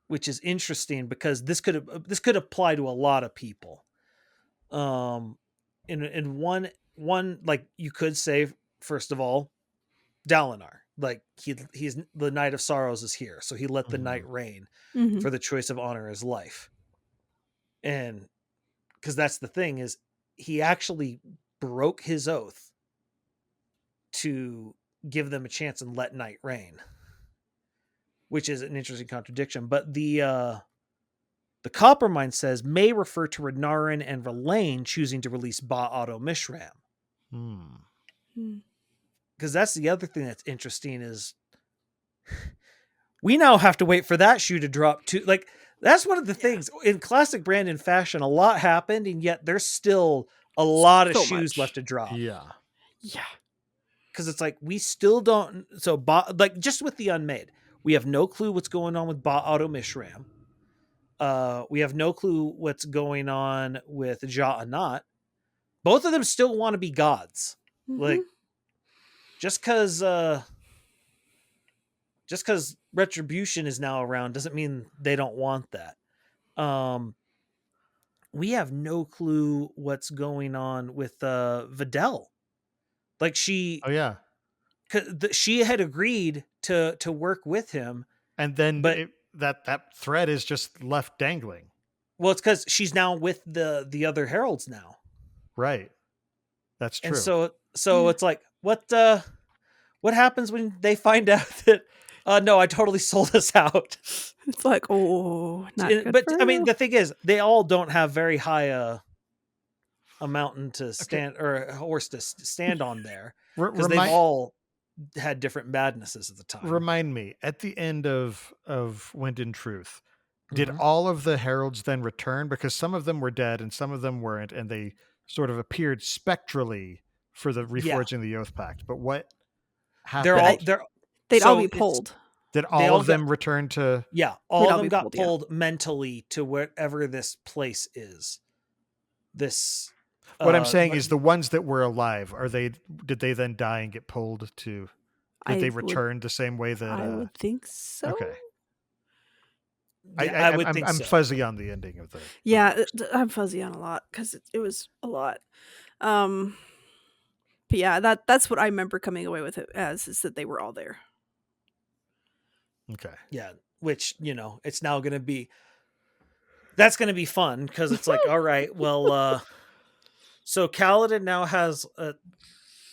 Speaker 4: which is interesting because this could apply to a lot of people. In one like you could say, first of all, Dalinar, like he's the Night of Sorrows is here, so he let the night reign for the choice of honor his life. And because that's the thing, is he actually broke his oath to give them a chance and let night reign, which is an interesting contradiction. But the Coppermind says may refer to Renarin and Relaine choosing to release Ba-Otto Mishram. Because that's the other thing that's interesting, is we now have to wait for that shoe to drop too. Like, that's one of the things in classic Brandon fashion. A lot happened, and yet there's still a lot of shoes left to drop.
Speaker 2: Yeah.
Speaker 4: Because it's like, we still don't. So, like, just with the Unmade, we have no clue what's going on with Ba-Otto Mishram. We have no clue what's going on with Ja-Anat. Both of them still want to be gods. Like, just because Retribution is now around doesn't mean they don't want that. We have no clue what's going on with Videl. Like, she had agreed to work with him,
Speaker 2: and then that thread is just left dangling.
Speaker 4: Well, it's because she's now with the other heralds now,
Speaker 2: right? That's true.
Speaker 4: And so it's like, what happens when they find out that no, I totally sold us out?
Speaker 3: It's like, oh, not good.
Speaker 4: But I mean, the thing is, they all don't have very high a mountain to stand or a horse to stand on there, because they've all had different madnesses at the time.
Speaker 2: Remind me, at the end of Wind and Truth, did all of the heralds then return? Because some of them were dead and some of them weren't, and they sort of appeared spectrally for the reforging the Oath Pact. But what happened?
Speaker 3: They'd all be pulled.
Speaker 2: Did all of them return to?
Speaker 4: Yeah, all of them got pulled mentally to wherever this place is. This.
Speaker 2: What I'm saying is, the ones that were alive, did they then die and get pulled to? Did they return the same way that?
Speaker 3: I would think so.
Speaker 2: Okay.
Speaker 4: Yeah, I would think
Speaker 2: I'm
Speaker 4: so.
Speaker 2: fuzzy on the ending of the.
Speaker 3: Yeah, I'm fuzzy on a lot because it was a lot. But yeah, that's what I remember coming away with it as, is that they were all there.
Speaker 2: Okay.
Speaker 4: Yeah, which, it's now going to be. That's going to be fun, because it's like, all right, well, so Kaladin now has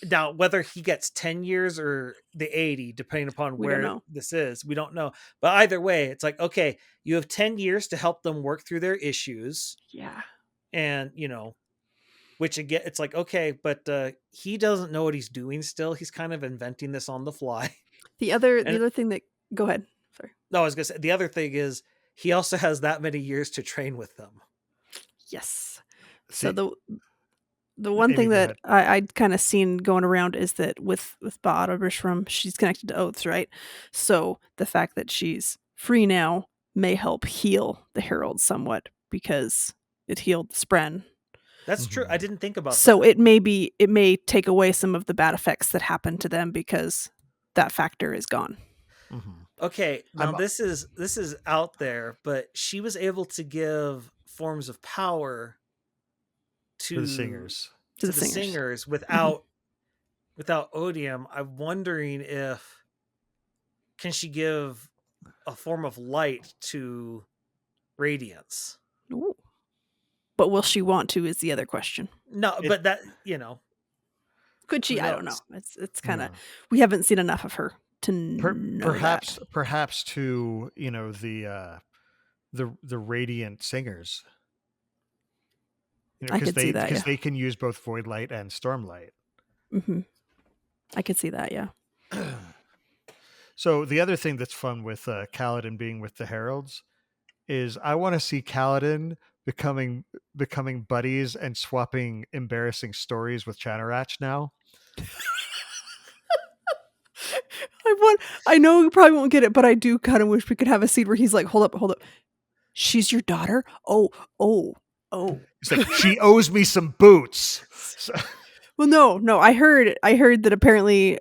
Speaker 4: now whether he gets 10 years or the 80, depending upon where this is, we don't know. But either way, it's like, okay, you have 10 years to help them work through their issues.
Speaker 3: Yeah.
Speaker 4: And, which again, it's like, okay, but he doesn't know what he's doing still. He's kind of inventing this on the fly.
Speaker 3: The other thing that, go ahead. Sorry.
Speaker 4: No, I was going to say, the other thing is he also has that many years to train with them.
Speaker 3: Yes. So the one thing that I'd kind of seen going around is that with Ba-Otto Mishram, she's connected to oaths, right? So the fact that she's free now may help heal the herald somewhat, because it healed the Spren.
Speaker 4: That's true. I didn't think about that.
Speaker 3: So it may take away some of the bad effects that happen to them, because that factor is gone.
Speaker 4: Okay, now this is out there, but she was able to give forms of power to the
Speaker 2: singers.
Speaker 4: To the singers without odium. I'm wondering if can she give a form of light to Radiance?
Speaker 3: Ooh. But will she want to is the other question.
Speaker 4: No, but that,
Speaker 3: could she? I don't know. It's kind of we haven't seen enough of her to know
Speaker 2: perhaps to the Radiant singers.
Speaker 3: I could see that,
Speaker 2: because they can use both Void Light and Stormlight.
Speaker 3: I could see that, yeah.
Speaker 2: So the other thing that's fun with Kaladin being with the Heralds is I want to see Kaladin becoming buddies and swapping embarrassing stories with Chanarach now.
Speaker 3: I know you probably won't get it, but I do kind of wish we could have a scene where he's like, hold up. She's your daughter? Oh.
Speaker 2: It's like, she owes me some boots. So.
Speaker 3: Well, no. I heard that apparently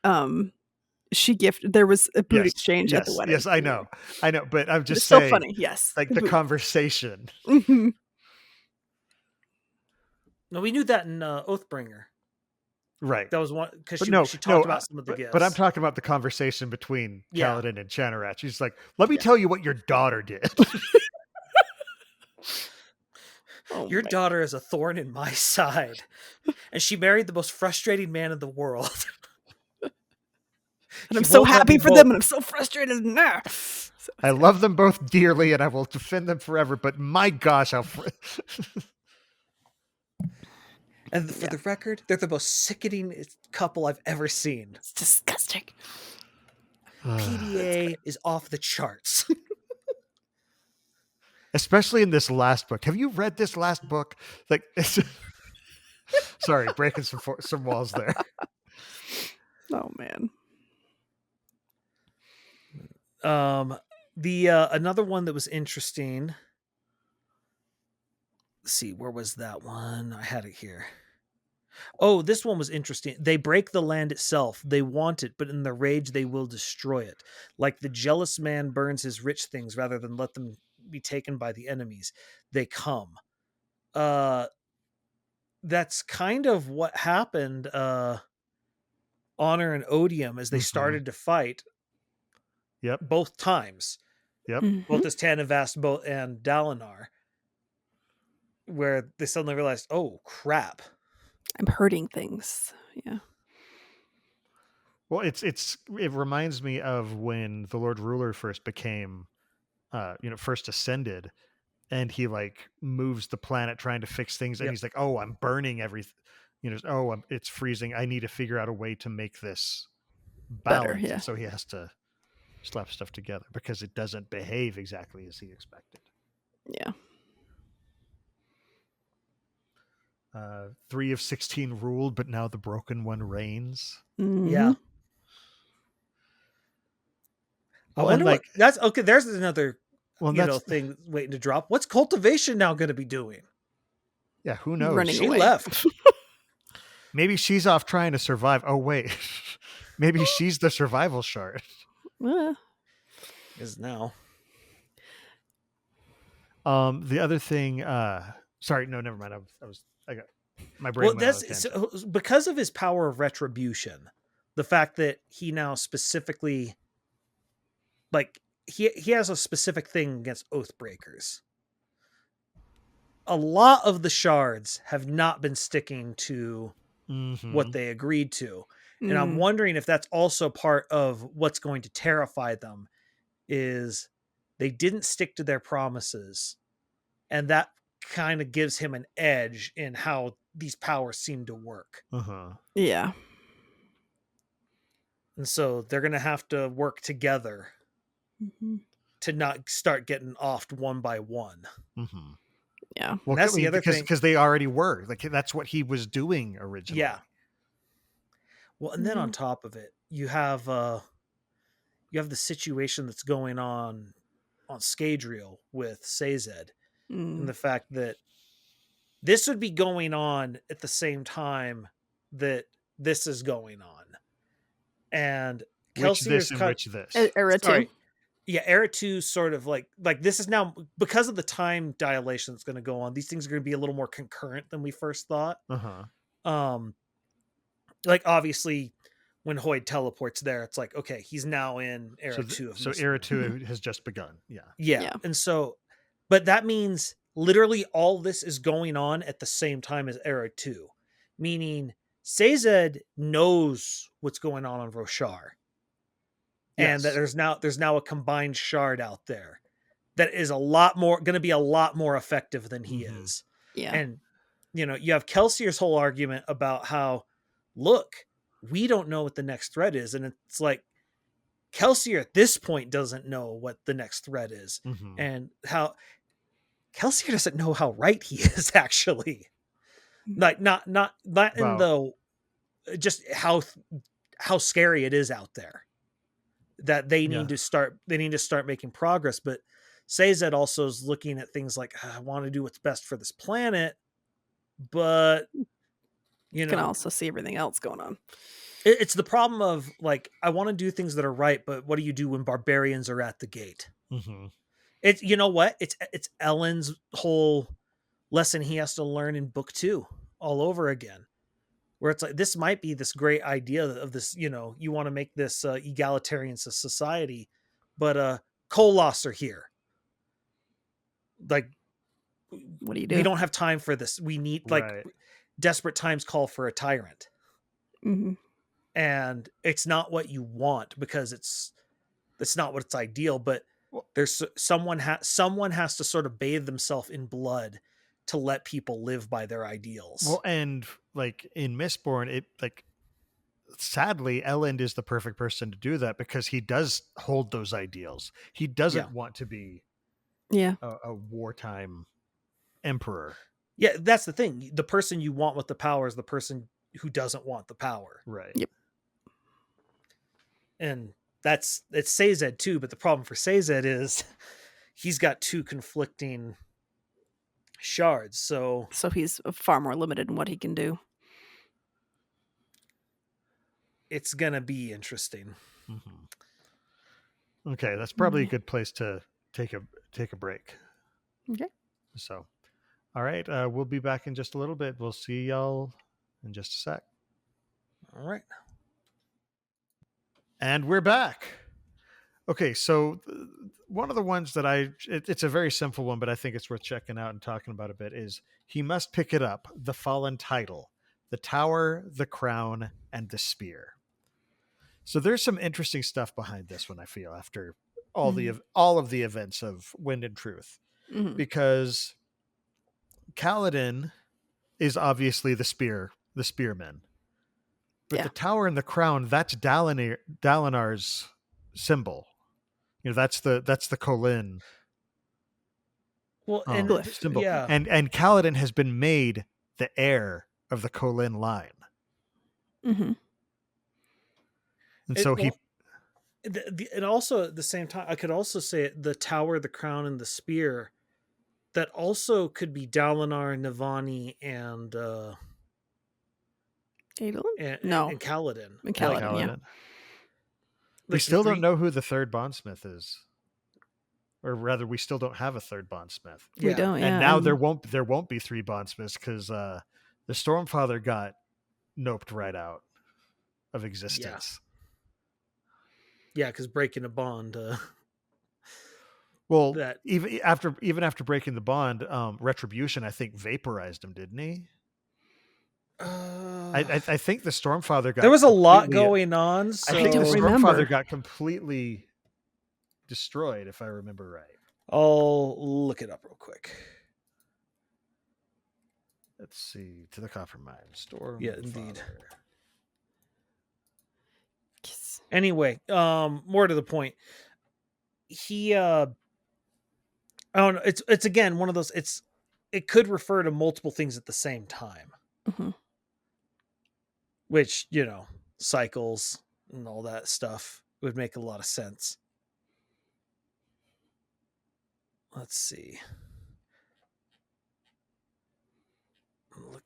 Speaker 3: there was a boot exchange at the wedding.
Speaker 2: Yes, I know. But I'm just
Speaker 3: saying.
Speaker 2: So
Speaker 3: funny, yes.
Speaker 2: Like the conversation.
Speaker 4: No, we knew that in Oathbringer.
Speaker 2: Right.
Speaker 4: That was one because she talked about some of the gifts.
Speaker 2: But I'm talking about the conversation between Kaladin and Chanarat. She's like, "Let me tell you what your daughter did."
Speaker 4: Your daughter is a thorn in my side, and she married the most frustrating man in the world.
Speaker 3: And I'm so happy for them, and I'm so frustrated. Nah.
Speaker 2: I love them both dearly, and I will defend them forever. But my gosh, how.
Speaker 4: And for the record, they're the most sickening couple I've ever seen.
Speaker 3: It's disgusting.
Speaker 4: PDA is off the charts.
Speaker 2: Especially in this last book. Have you read this last book? Like, sorry, breaking some walls there.
Speaker 3: Oh man.
Speaker 4: Another one that was interesting. Let's see, where was that one? I had it here. Oh, this one was interesting. They break the land itself. They want it, but in their rage, they will destroy it. Like the jealous man burns his rich things rather than let them be taken by the enemies. They come. That's kind of what happened. Honor and Odium as they started to fight.
Speaker 2: Yep.
Speaker 4: Both times.
Speaker 2: Yep.
Speaker 4: Both as Tanavast and Dalinar. Where they suddenly realized, oh crap.
Speaker 3: I'm hurting things. Yeah.
Speaker 2: Well, it reminds me of when the Lord Ruler first became, first ascended, and he like moves the planet trying to fix things, and he's like, "Oh, I'm burning everything." It's freezing. I need to figure out a way to make this balanced.
Speaker 3: Better, yeah.
Speaker 2: So he has to slap stuff together because it doesn't behave exactly as he expected.
Speaker 3: Yeah.
Speaker 2: 3 of 16 ruled, but now the broken one reigns.
Speaker 3: Mm-hmm.
Speaker 4: Yeah. I wonder that's okay. There's another thing waiting to drop. What's cultivation now going to be doing?
Speaker 2: Yeah, who knows?
Speaker 3: Running away.
Speaker 4: Left.
Speaker 2: Maybe she's off trying to survive. Oh wait, maybe she's the survival shard.
Speaker 4: Is now.
Speaker 2: The other thing. Sorry, no, never mind. I got my brain.
Speaker 4: Well, because of his power of retribution. The fact that he now specifically, like, he has a specific thing against oath breakers. A lot of the shards have not been sticking to what they agreed to. And I'm wondering if that's also part of what's going to terrify them is they didn't stick to their promises. And that kind of gives him an edge in how these powers seem to work.
Speaker 3: Yeah.
Speaker 4: And so they're going to have to work together to not start getting offed one by one.
Speaker 3: Yeah.
Speaker 2: Well,
Speaker 4: that's the other thing.
Speaker 2: Because they already were. Like, that's what he was doing originally.
Speaker 4: Yeah. Well, and then on top of it, you have the situation that's going on Scadrial with Sazed. And the fact that this would be going on at the same time that this is going on. And
Speaker 2: which this and which this.
Speaker 3: Era 2.
Speaker 4: Yeah, Era 2 sort of like this is now, because of the time dilation that's going to go on, these things are going to be a little more concurrent than we first thought. Like, obviously, when Hoyd teleports there, it's like, okay, he's now in Era 2.
Speaker 2: So Era 2 has just begun.
Speaker 4: Yeah. And so, but that means literally all this is going on at the same time as Era 2. Meaning, Sazed knows what's going on Roshar. And that there's now a combined shard out there that is going to be a lot more effective than he is.
Speaker 3: Yeah.
Speaker 4: And, you have Kelsier's whole argument about how, look, we don't know what the next threat is. And it's like, Kelsier at this point doesn't know what the next threat is. And how Kelsier doesn't know how right he is, actually. Like, not in the, just how scary it is out there. That they need to start making progress. But Sazed also is looking at things like, I want to do what's best for this planet, but you
Speaker 3: can also see everything else going on.
Speaker 4: It's the problem of, like, I want to do things that are right, but what do you do when barbarians are at the gate? It's, you know what? It's Ellen's whole lesson he has to learn in book 2 all over again. where it's like, this might be this great idea of this, you want to make this egalitarian society, but Koloss are here. Like,
Speaker 3: what do you do?
Speaker 4: We don't have time for this. We need desperate times call for a tyrant.
Speaker 3: Mm-hmm.
Speaker 4: And it's not what you want, because it's not what's ideal, but there's someone has to sort of bathe themselves in blood to let people live by their ideals.
Speaker 2: Well, and like in Mistborn, it like sadly Elend is the perfect person to do that, because he does hold those ideals. He doesn't want to be a wartime emperor.
Speaker 4: Yeah, that's the thing. The person you want with the power is the person who doesn't want the power.
Speaker 2: Right.
Speaker 3: Yep.
Speaker 4: And it's Sazed too, but the problem for Sazed is he's got two conflicting shards, so
Speaker 3: he's far more limited in what he can do.
Speaker 4: It's gonna be interesting.
Speaker 2: Mm-hmm. Okay, that's probably a good place to take a break.
Speaker 3: Okay.
Speaker 2: So, all right, we'll be back in just a little bit. We'll see y'all in just a sec.
Speaker 4: All right.
Speaker 2: And we're back. Okay, so one of the ones that it's a very simple one, but I think it's worth checking out and talking about a bit, is He Must Pick It Up, the Fallen Title, the Tower, the Crown, and the Spear. So there's some interesting stuff behind this one, I feel, after all of the events of Wind and Truth.
Speaker 3: Mm-hmm.
Speaker 2: Because Kaladin is obviously the spearman. But the tower and the crown, that's Dalinar's symbol. That's the Kholin.
Speaker 4: Well,
Speaker 2: symbol. And Kaladin has been made the heir of the Kholin line.
Speaker 3: Mm-hmm.
Speaker 2: And
Speaker 4: and also at the same time, I could also say the tower, the crown, and the spear. That also could be Dalinar, Navani, and
Speaker 3: Adolin?
Speaker 4: And Kaladin.
Speaker 3: And Kaladin, yeah.
Speaker 2: We still don't know who the third bondsmith is. Or rather, we still don't have a third bondsmith.
Speaker 3: We don't, yeah.
Speaker 2: And now there won't be three bondsmiths, because the Stormfather got noped right out of existence.
Speaker 4: Yeah, because breaking a bond.
Speaker 2: Well, even after breaking the bond, Retribution, I think, vaporized him, didn't he? I think the Stormfather got.
Speaker 4: There was a lot going on. So...
Speaker 2: I think the Stormfather got completely destroyed, if I remember right.
Speaker 4: I'll look it up real quick.
Speaker 2: Let's see. To the Coppermine. Stormfather.
Speaker 4: Yeah, indeed. Anyway, more to the point. He I don't know, it's again one of those, it could refer to multiple things at the same time.
Speaker 3: Mm-hmm.
Speaker 4: Which, cycles and all that stuff would make a lot of sense. Let's see. Look.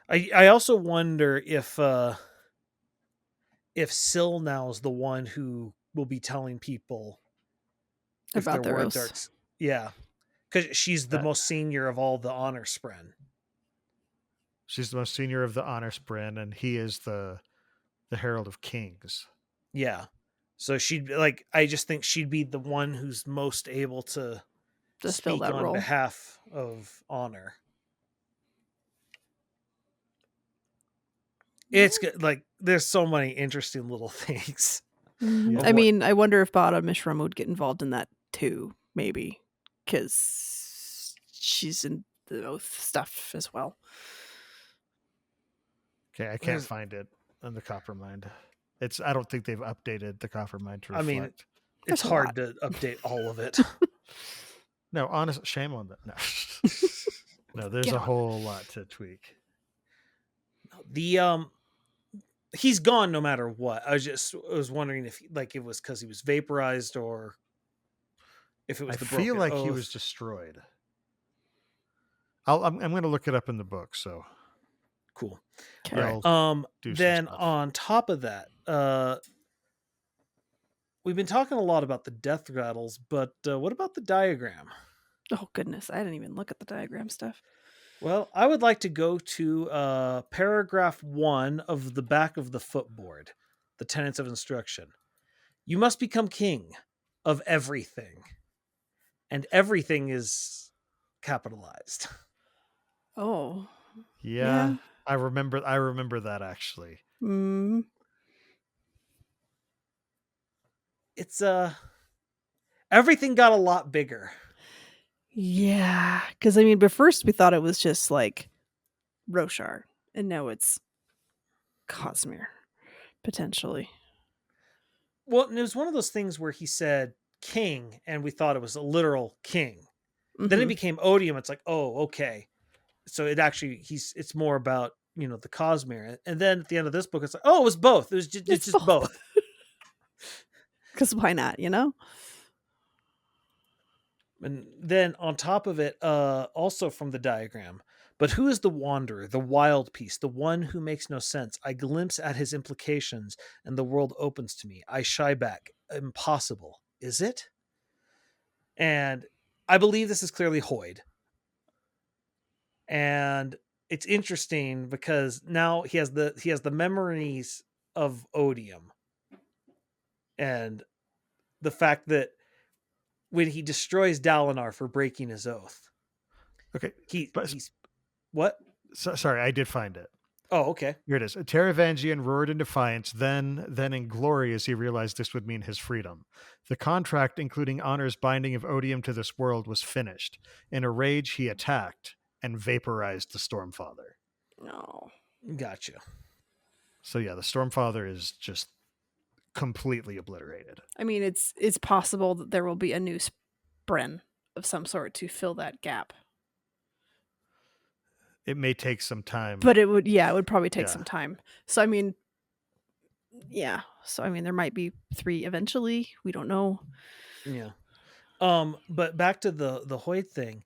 Speaker 4: I also wonder if Syl now is the one who will be telling people
Speaker 3: about their oaths.
Speaker 4: Yeah, because she's the most senior of all the honor spren.
Speaker 2: She's the most senior of the honor spren, and he is the Herald of Kings.
Speaker 4: Yeah, so I just think she'd be the one who's most able to speak
Speaker 3: that
Speaker 4: on
Speaker 3: role.
Speaker 4: behalf of honor. It's good. There's so many interesting little things.
Speaker 3: Mm-hmm. Yeah. I mean, I wonder if Bada Mishram would get involved in that too, maybe, because she's in the oath stuff as well.
Speaker 2: Okay, I can't find it on the Coppermind. I don't think they've updated the Coppermind to reflect.
Speaker 4: I mean, it's hard to update all of it.
Speaker 2: No, honest, shame on that. No, there's a whole lot to tweak.
Speaker 4: He's gone no matter what. I was wondering if it was because he was vaporized or if it was. I
Speaker 2: feel like he was destroyed. I'm going to look it up in the book. So
Speaker 4: cool.
Speaker 3: Okay.
Speaker 4: Then on top of that, we've been talking a lot about the Deathrattles, but what about the diagram?
Speaker 3: Oh goodness, I didn't even look at the diagram stuff.
Speaker 4: Well, I would like to go to paragraph 1 of the back of the footboard, the tenets of instruction. You must become king of everything. And everything is capitalized.
Speaker 3: Oh.
Speaker 2: Yeah. I remember that actually.
Speaker 4: It's everything got a lot bigger.
Speaker 3: Yeah, because I mean, but first we thought it was just like Roshar, and now it's Cosmere, potentially.
Speaker 4: Well, and it was one of those things where he said king, and we thought it was a literal king. Then it became odium. It's like, oh, okay. So it actually it's more about, you know, the Cosmere. And then at the end of this book, it's like, oh, it was both. It's just both.
Speaker 3: Because why not, you know?
Speaker 4: And then on top of it, also from the diagram, but who is the wanderer, the wild piece, the one who makes no sense? I glimpse at his implications and the world opens to me. I shy back. Impossible. Is it? And I believe this is clearly Hoyd. And it's interesting because now he has the memories of odium. And the fact that when he destroys Dalinar for breaking his oath.
Speaker 2: Okay.
Speaker 4: He's what?
Speaker 2: Sorry, I did find it.
Speaker 4: Oh, okay.
Speaker 2: Here it is. Taravangian roared in defiance, then in glory as he realized this would mean his freedom. The contract, including honor's binding of odium to this world, was finished. In a rage, he attacked and vaporized the Stormfather.
Speaker 3: No.
Speaker 4: Gotcha.
Speaker 2: So yeah, the Stormfather is just completely obliterated.
Speaker 3: I mean, it's possible that there will be a new Spren of some sort to fill that gap.
Speaker 2: It may take some time.
Speaker 3: But it would probably take some time. So I mean, yeah. So I mean, there might be 3 eventually. We don't know.
Speaker 4: Yeah. But back to the Hoyd thing,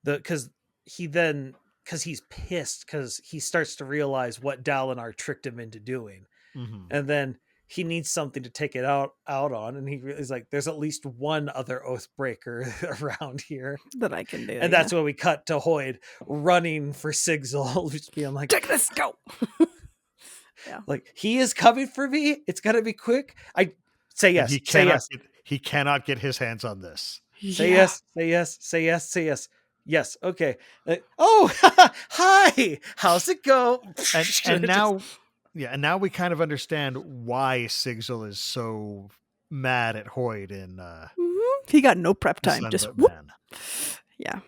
Speaker 4: because he's pissed because he starts to realize what Dalinar tricked him into doing, and then he needs something to take it out on, and he's like, "There's at least one other oath breaker around here
Speaker 3: that I can do."
Speaker 4: And that's when we cut to Hoyd running for Sigil, just being like,
Speaker 3: "Take this, go!"
Speaker 4: Yeah, like he is coming for me. It's gonna be quick. I say yes.
Speaker 2: He cannot get his hands on this.
Speaker 4: Say yes. Say yes. Say yes. Say yes. Yes. Okay. Oh, hi. How's it go?
Speaker 2: And now. Yeah, and now we kind of understand why Sigil is so mad at Hoyd.
Speaker 3: He got no prep time. Just whoop. Yeah.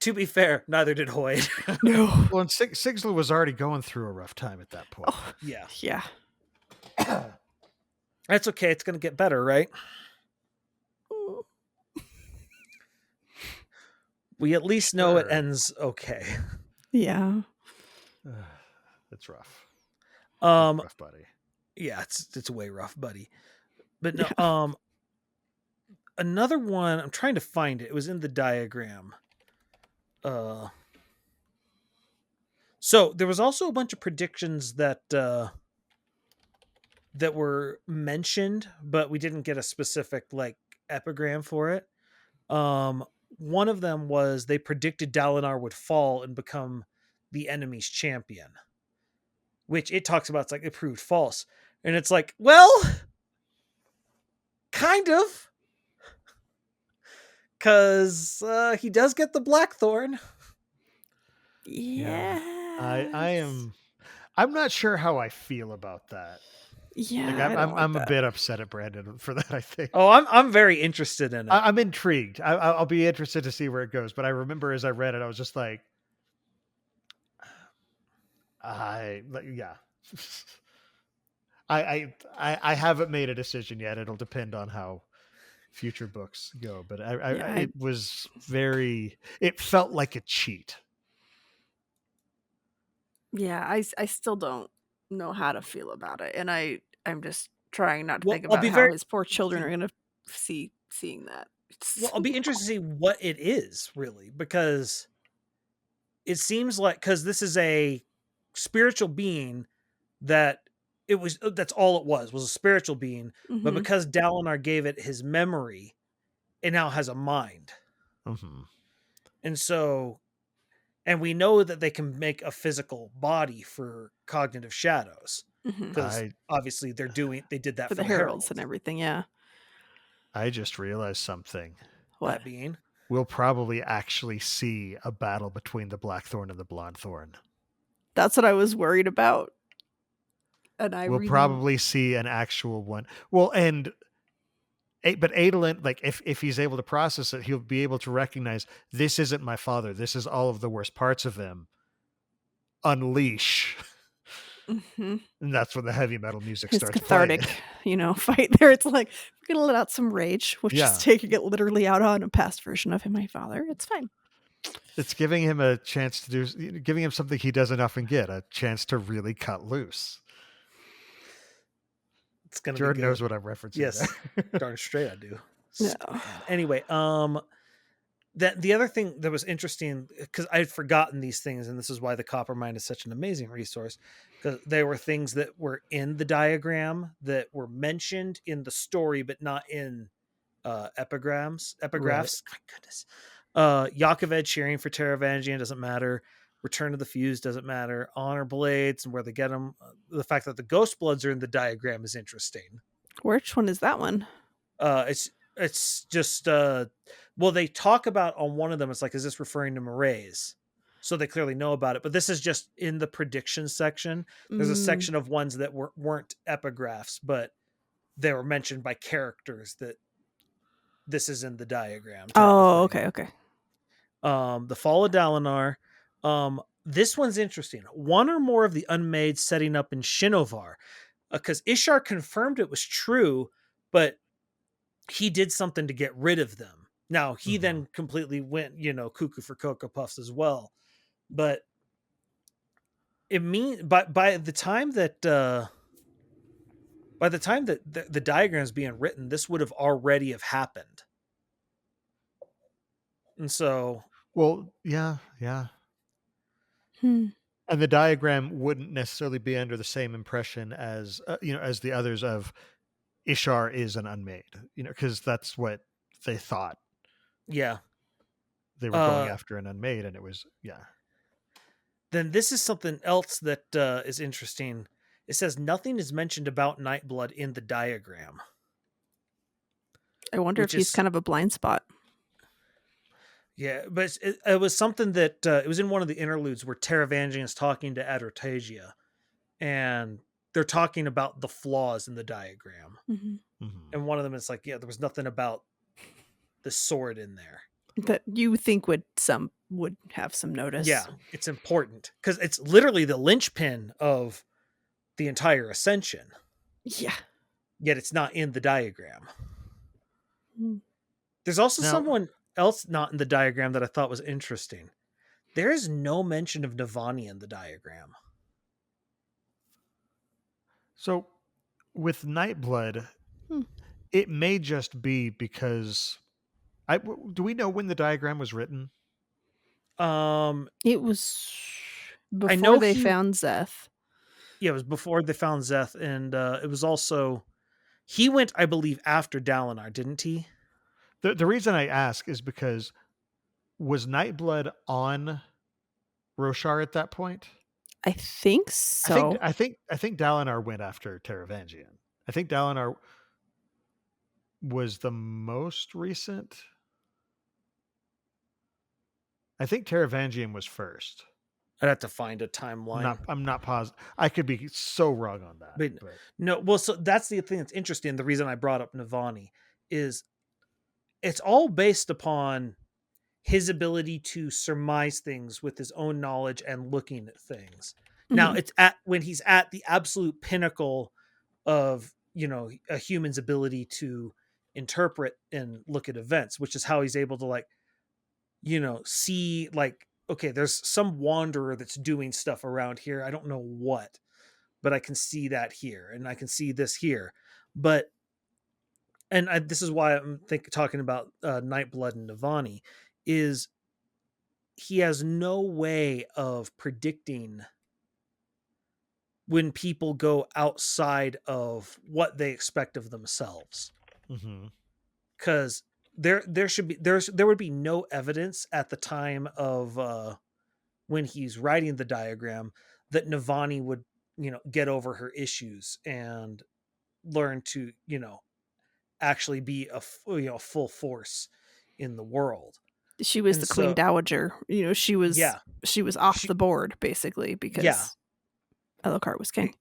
Speaker 4: To be fair, neither did Hoyd.
Speaker 3: No.
Speaker 2: Well, and Sigil was already going through a rough time at that point.
Speaker 3: Oh,
Speaker 4: yeah.
Speaker 3: Yeah.
Speaker 4: That's okay. It's going to get better, right? We at least know it ends okay.
Speaker 3: Yeah.
Speaker 2: It's rough.
Speaker 4: Rough, buddy. Yeah, it's way rough, buddy. But no, another one, I'm trying to find it. It was in the diagram. So there was also a bunch of predictions that were mentioned, but we didn't get a specific like epigram for it. One of them was they predicted Dalinar would fall and become the enemy's champion. Which it talks about, it's like it proved false. And it's like, well, kind of. Because he does get the Blackthorn.
Speaker 3: Yeah.
Speaker 2: I'm not sure how I feel about that.
Speaker 3: Yeah.
Speaker 2: Like I'm a bit upset at Brandon for that, I think.
Speaker 4: Oh, I'm very interested in it.
Speaker 2: I'm intrigued. I'll be interested to see where it goes. But I remember as I read it, I was just like, I haven't made a decision yet. It'll depend on how future books go, but it was it felt like a cheat.
Speaker 3: Yeah, I still don't know how to feel about it, and I'm just trying not to think about how his poor children are going to seeing that.
Speaker 4: Well, I'll be interested to see what it is really, because it seems like, because this is a spiritual being that's all it was a spiritual being, but because Dalinar gave it his memory, it now has a mind. And so And we know that they can make a physical body for cognitive shadows. Because obviously they did that for
Speaker 3: the heralds and everything, yeah.
Speaker 2: I just realized something.
Speaker 3: What?
Speaker 4: That being?
Speaker 2: We'll probably actually see a battle between the Blackthorn and the Blondthorn.
Speaker 3: That's what I was worried about. And
Speaker 2: we'll probably see an actual one. Well, but Adolin, like if he's able to process it, he'll be able to recognize this isn't my father. This is all of the worst parts of him. Unleash. And that's when the heavy metal music starts
Speaker 3: cathartic,
Speaker 2: playing.
Speaker 3: Fight there. It's like, we're going to let out some rage, which is taking it literally out on a past version of him, my father. It's fine.
Speaker 2: It's giving him a chance giving him something he doesn't often get, a chance to really cut loose.
Speaker 4: It's gonna
Speaker 2: Jordan
Speaker 4: be good.
Speaker 2: knows what I'm referencing.
Speaker 4: Yes, darn straight I do.
Speaker 3: No.
Speaker 4: Anyway, that the other thing that was interesting, because I had forgotten these things, and this is why the Copper Mine is such an amazing resource, because they were things that were in the diagram that were mentioned in the story, but not in epigraphs. Right. My goodness. Yakoved cheering for Taravangian doesn't matter. Return of the Fuse doesn't matter. Honor Blades and where they get them. The fact that the Ghost Bloods are in the diagram is interesting.
Speaker 3: Which one is that one?
Speaker 4: It's just well, they talk about on one of them. It's like, is this referring to Marays? So they clearly know about it. But this is just in the prediction section. There's a section of ones that weren't epigraphs, but they were mentioned by characters that this is in the diagram.
Speaker 3: Oh, okay.
Speaker 4: The Fall of Dalinar. This one's interesting. One or more of the Unmade setting up in Shinovar, because Ishar confirmed it was true, but he did something to get rid of them. Now he then completely went, cuckoo for Cocoa Puffs as well. But it means by the time that the diagram is being written, this would have already have happened. And so,
Speaker 2: well, yeah. And the diagram wouldn't necessarily be under the same impression as as the others of Ishar is an Unmade, because that's what they thought.
Speaker 4: Yeah,
Speaker 2: they were going after an Unmade, and it was
Speaker 4: Then this is something else that is interesting. It says nothing is mentioned about Nightblood in the diagram.
Speaker 3: I wonder if he's kind of a blind spot.
Speaker 4: Yeah, but it was something that it was in one of the interludes where Taravangian is talking to Adrotagia, and they're talking about the flaws in the diagram. And one of them is like, there was nothing about the sword in there
Speaker 3: that you think would have some notice.
Speaker 4: Yeah, it's important because it's literally the linchpin of the entire Ascension.
Speaker 3: Yeah.
Speaker 4: Yet it's not in the diagram. There's also someone else not in the diagram that I thought was interesting. There is no mention of Navani in the diagram.
Speaker 2: So with Nightblood, it may just be because do we know when the diagram was written?
Speaker 3: It was before they found Szeth.
Speaker 4: Yeah, it was before they found Szeth, and it was also he went, I believe, after Dalinar, didn't he?
Speaker 2: The reason I ask is because was Nightblood on Roshar at that point?
Speaker 3: I think so.
Speaker 2: I think Dalinar went after Taravangian. I think Dalinar was the most recent. I think Taravangian was first.
Speaker 4: I'd have to find a timeline.
Speaker 2: I'm not positive. I could be so wrong on that.
Speaker 4: But no, well, so that's the thing that's interesting. The reason I brought up Navani is it's all based upon his ability to surmise things with his own knowledge and looking at things. Now it's when he's at the absolute pinnacle of, a human's ability to interpret and look at events, which is how he's able to see okay, there's some wanderer that's doing stuff around here. I don't know what, but I can see that here and I can see this here. But this is why I'm talking about Nightblood and Navani is he has no way of predicting when people go outside of what they expect of themselves. Because there would be no evidence at the time of when he's writing the diagram, that Navani would, get over her issues and learn to, actually be a full force in the world.
Speaker 3: She was the Queen Dowager. She was off the board basically because Alucard was king.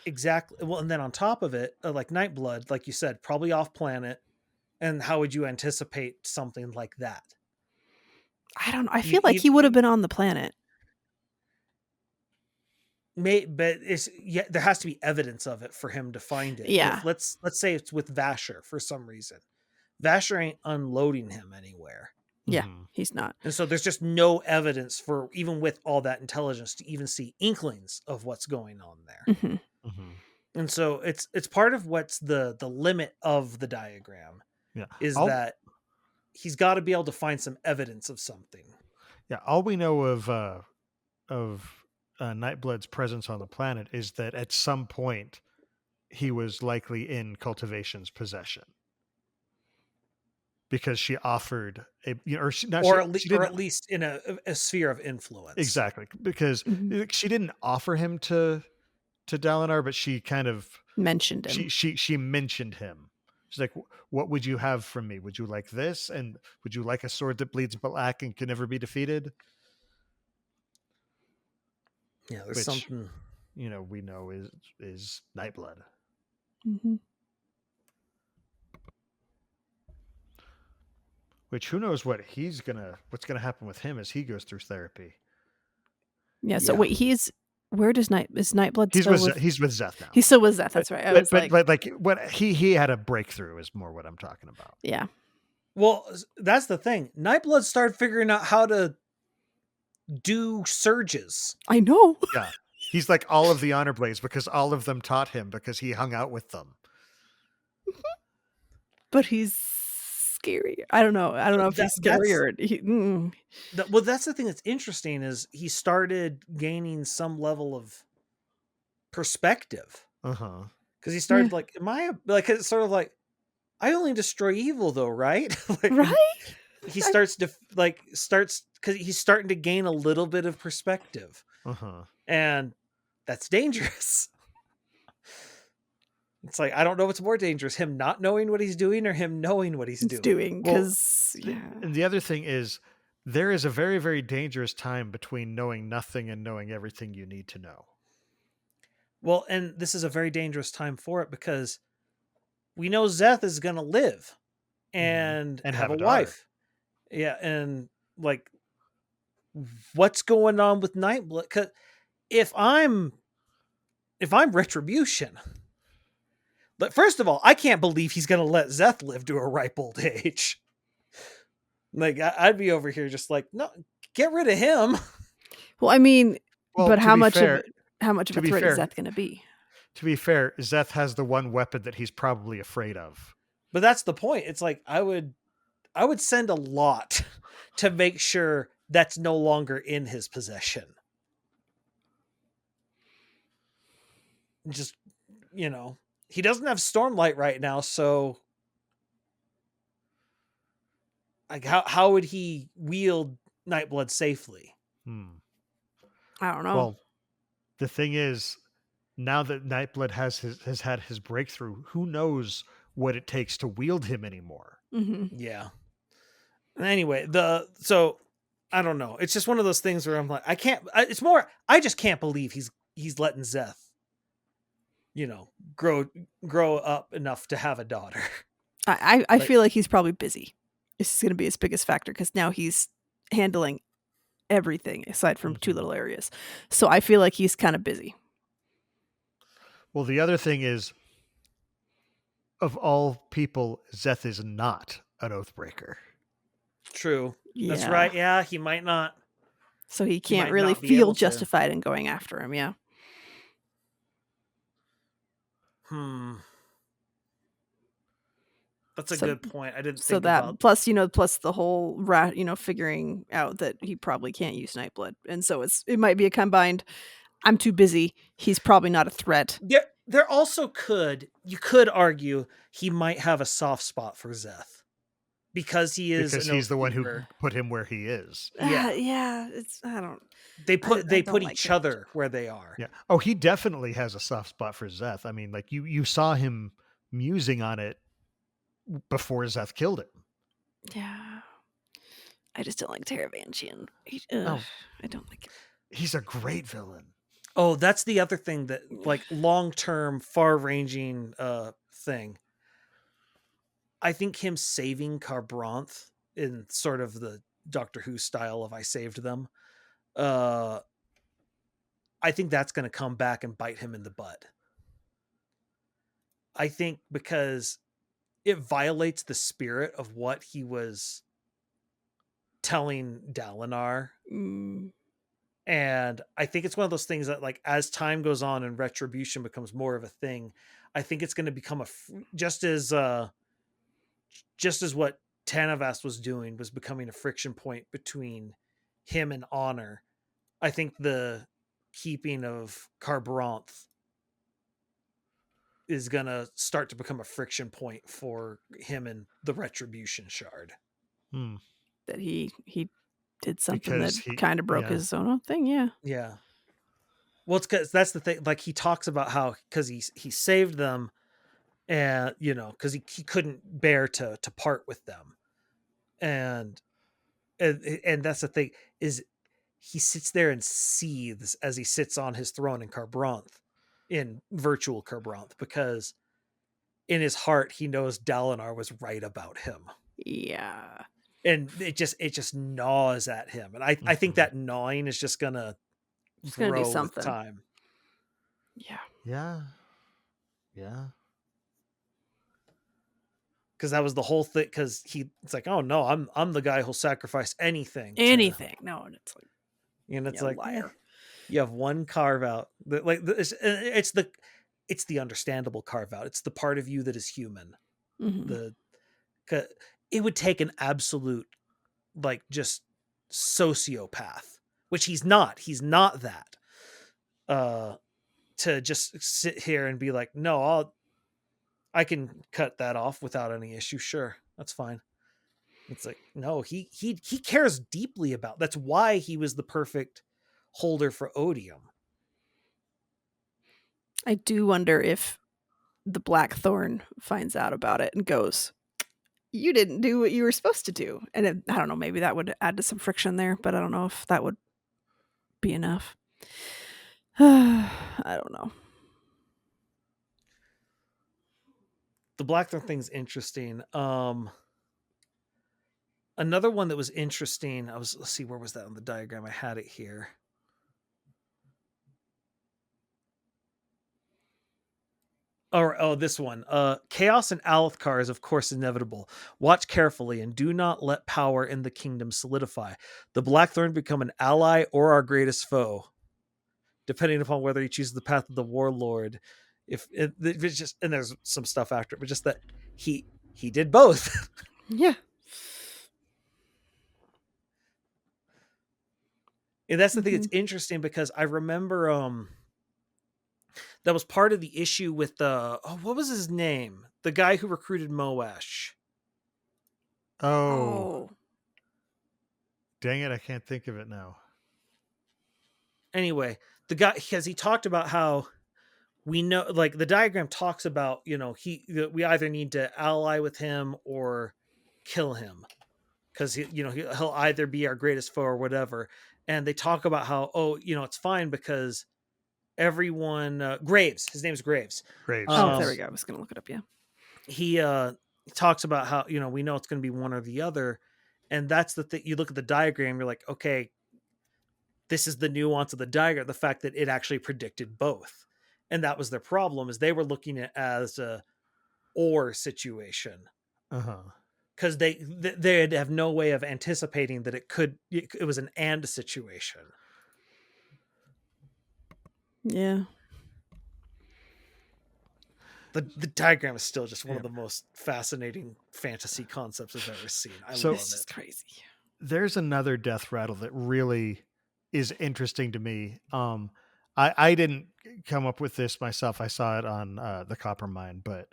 Speaker 4: Exactly. Well, and then on top of it, like Nightblood, like you said, probably off planet. And how would you anticipate something like that?
Speaker 3: I don't know. I feel like he would have been on the planet.
Speaker 4: But there has to be evidence of it for him to find it.
Speaker 3: Yeah.
Speaker 4: Let's say it's with Vasher for some reason. Vasher ain't unloading him anywhere.
Speaker 3: Yeah, he's not.
Speaker 4: And so there's just no evidence for, even with all that intelligence, to even see inklings of what's going on there. And so it's part of what's the limit of the diagram.
Speaker 2: Yeah,
Speaker 4: that he's got to be able to find some evidence of something.
Speaker 2: Yeah, all we know of Nightblood's presence on the planet is that at some point he was likely in Cultivation's possession. Because she offered or
Speaker 4: at least in a sphere of influence.
Speaker 2: Exactly, because she didn't offer him to Dalinar, but she kind of
Speaker 3: mentioned him.
Speaker 2: She mentioned him. She's like, "What would you have from me? Would you like this? And would you like a sword that bleeds black and can never be defeated?"
Speaker 4: Yeah, there's something
Speaker 2: we know is Nightblood. Which, who knows what's gonna happen with him as he goes through therapy.
Speaker 3: Yeah. So wait, is Nightblood? He's
Speaker 2: with Szeth now.
Speaker 3: He's still with Szeth. That's right.
Speaker 2: But what he had a breakthrough is more what I'm talking about.
Speaker 3: Yeah.
Speaker 4: Well, that's the thing. Nightblood started figuring out how to do surges.
Speaker 3: I know.
Speaker 2: Yeah. He's like all of the Honor Blades because all of them taught him because he hung out with them.
Speaker 3: But he's scary. I don't know if he's scary or
Speaker 4: well, that's the thing that's interesting is he started gaining some level of perspective.
Speaker 2: Because
Speaker 4: he started it's sort of like, I only destroy evil though, right?
Speaker 3: Right?
Speaker 4: He starts because he's starting to gain a little bit of perspective. And that's dangerous. It's like, I don't know what's more dangerous, him not knowing what he's doing or him knowing what he's doing.
Speaker 2: And the other thing is, there is a very, very dangerous time between knowing nothing and knowing everything you need to know.
Speaker 4: Well, and this is a very dangerous time for it because we know Szeth is going to live and have a wife. Yeah. And like, what's going on with Nightblood? Because if I'm Retribution, but first of all, I can't believe he's going to let Szeth live to a ripe old age. Like, I'd be over here just like, no, get rid of him.
Speaker 3: Well, I mean, but how much of a threat is Szeth going to be?
Speaker 2: To be fair, Szeth has the one weapon that he's probably afraid of.
Speaker 4: But that's the point. It's like, I would send a lot to make sure that's no longer in his possession. Just, he doesn't have Stormlight right now, so like how would he wield Nightblood safely?
Speaker 3: I don't know.
Speaker 2: Well, the thing is, now that Nightblood has had his breakthrough, who knows what it takes to wield him anymore?
Speaker 4: Yeah. Anyway, so I don't know. It's just one of those things where I'm like, I just can't believe he's letting Szeth, grow up enough to have a daughter.
Speaker 3: I feel like he's probably busy. This is going to be his biggest factor because now he's handling everything aside from two little areas. So I feel like he's kind of busy.
Speaker 2: Well, the other thing is, of all people, Szeth is not an Oathbreaker.
Speaker 4: True. Yeah. That's right. Yeah, he might not.
Speaker 3: So he can't really feel justified in going after him. Yeah.
Speaker 4: That's a good point. I didn't think
Speaker 3: about plus the whole figuring out that he probably can't use Nightblood. And so it might be a combined, I'm too busy. He's probably not a threat.
Speaker 4: There also you could argue he might have a soft spot for Szeth. because he's
Speaker 2: the one who put him where he is.
Speaker 3: Yeah. It's I don't.
Speaker 4: They put
Speaker 3: like
Speaker 4: each other where they are.
Speaker 2: Yeah. Oh, he definitely has a soft spot for Zeth. I mean, like you saw him musing on it before Zeth killed him.
Speaker 3: Yeah. I just don't like Taravantian. I don't like it.
Speaker 2: He's a great villain.
Speaker 4: Oh, that's the other thing that like long-term, far-ranging thing. I think him saving Kharbranth in sort of the Doctor Who style of I saved them. I think that's going to come back and bite him in the butt. I think because it violates the spirit of what he was telling Dalinar. And I think it's one of those things that, like, as time goes on and retribution becomes more of a thing, I think it's going to become just as what Tanavast was doing was becoming a friction point between him and Honor. I think the keeping of Kharbranth is going to start to become a friction point for him and the Retribution Shard.
Speaker 3: That he did something that kind of broke his own thing.
Speaker 4: Yeah. Well, it's because that's the thing. Like, he talks about how, because he saved them, and because he couldn't bear to part with them, and that's the thing, is he sits there and seethes as he sits on his throne in Kharbranth, in virtual Kharbranth, because in his heart he knows Dalinar was right about him.
Speaker 3: Yeah.
Speaker 4: And it just gnaws at him, and I think that gnawing is just gonna grow
Speaker 3: do something
Speaker 4: with time.
Speaker 2: Yeah.
Speaker 4: Because that was the whole thing. Because it's like, oh no, I'm the guy who'll sacrifice anything.
Speaker 3: No, and it's like,
Speaker 4: it's like, liar. You have one carve out. Like, it's the understandable carve out. It's the part of you that is human. It would take an absolute, like, just sociopath, which he's not. He's not that. To just sit here and be like, no, I can cut that off without any issue. Sure, that's fine. It's like, no, he cares deeply about. That's why he was the perfect holder for Odium.
Speaker 3: I do wonder if the Blackthorn finds out about it and goes, you didn't do what you were supposed to do. And I don't know, maybe that would add to some friction there, but I don't know if that would be enough. I don't know.
Speaker 4: The Blackthorn thing's interesting. Another one that was interesting, let's see, where was that on the diagram? I had it here. This one. Chaos in Alethkar is, of course, inevitable. Watch carefully and do not let power in the kingdom solidify. The Blackthorn become an ally or our greatest foe, depending upon whether he chooses the path of the warlord. If it's just, and there's some stuff after it, but just that he did both.
Speaker 3: Yeah.
Speaker 4: And that's the thing that's interesting, because I remember that was part of the issue with what was his name? The guy who recruited Moash.
Speaker 2: Oh. Dang it, I can't think of it now.
Speaker 4: Anyway, the guy, because he talked about how we know, like, the diagram talks about, we either need to ally with him or kill him, because he'll either be our greatest foe or whatever. And they talk about how, it's fine because everyone, Graves, his name's Graves.
Speaker 2: Graves.
Speaker 3: There we go. I was going to look it up. Yeah.
Speaker 4: He talks about how, we know it's going to be one or the other. And that's the thing. You look at the diagram, you're like, okay, this is the nuance of the diagram. The fact that it actually predicted both. And that was their problem, is they were looking at it as a or situation. Because they'd have no way of anticipating that it was an and situation.
Speaker 3: Yeah.
Speaker 4: The diagram is still just one of the most fascinating fantasy concepts I've ever seen. I love it.
Speaker 3: It's crazy.
Speaker 2: There's another Deathrattle that really is interesting to me. I didn't come up with this myself. I saw it on the Copper Mine, but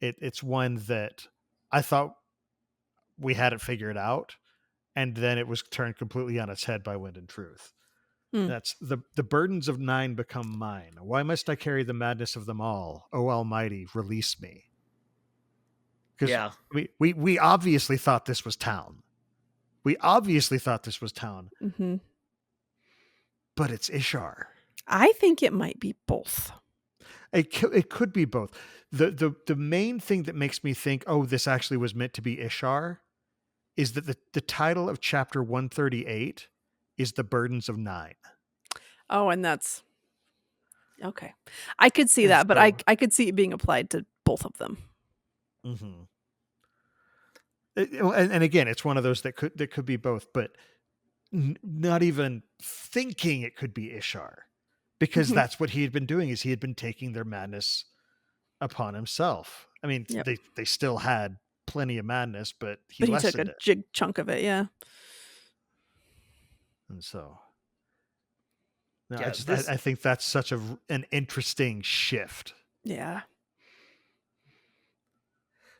Speaker 2: it's one that I thought we had it figured out, and then it was turned completely on its head by Wind and Truth. That's the burdens of 9 become mine. Why must I carry the madness of them all? O Almighty, release me. Because we obviously thought this was town.
Speaker 3: Mm-hmm.
Speaker 2: But it's Ishar.
Speaker 3: I think it might be both.
Speaker 2: It could be both. The main thing that makes me think, oh, this actually was meant to be Ishar, is that the title of chapter 138 is The Burdens of 9.
Speaker 3: Oh, and that's okay. I could see that, but I could see it being applied to both of them.
Speaker 2: Mm-hmm. And again, it's one of those that could be both, but not even thinking it could be Ishar, because that's what he had been doing. Is he had been taking their madness upon himself. I mean, they still had plenty of madness, but he took a
Speaker 3: big chunk of it. Yeah.
Speaker 2: And so, no, I think that's such an interesting shift.
Speaker 3: Yeah.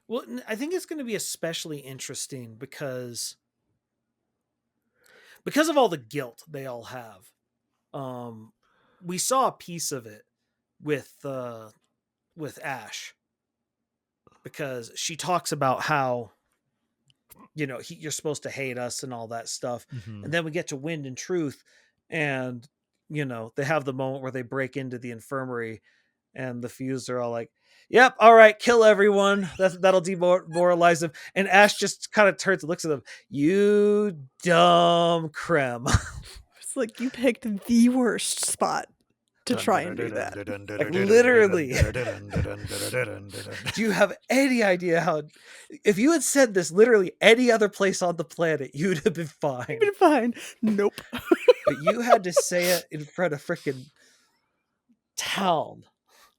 Speaker 4: Well, I think it's going to be especially interesting because of all the guilt they all have. We saw a piece of it with Ash, because she talks about how, you're supposed to hate us and all that stuff.
Speaker 2: Mm-hmm.
Speaker 4: And then we get to Wind and Truth, and, they have the moment where they break into the infirmary, and the Fused are all like, yep, all right, kill everyone. That'll demoralize them. And Ash just kind of turns and looks at them. You dumb creme.
Speaker 3: It's like, you picked the worst spot to try and do that.
Speaker 4: Like, literally. Do you have any idea how, if you had said this literally any other place on the planet, you'd have been fine.
Speaker 3: You'd been fine. Nope.
Speaker 4: But you had to say it in front of freaking town.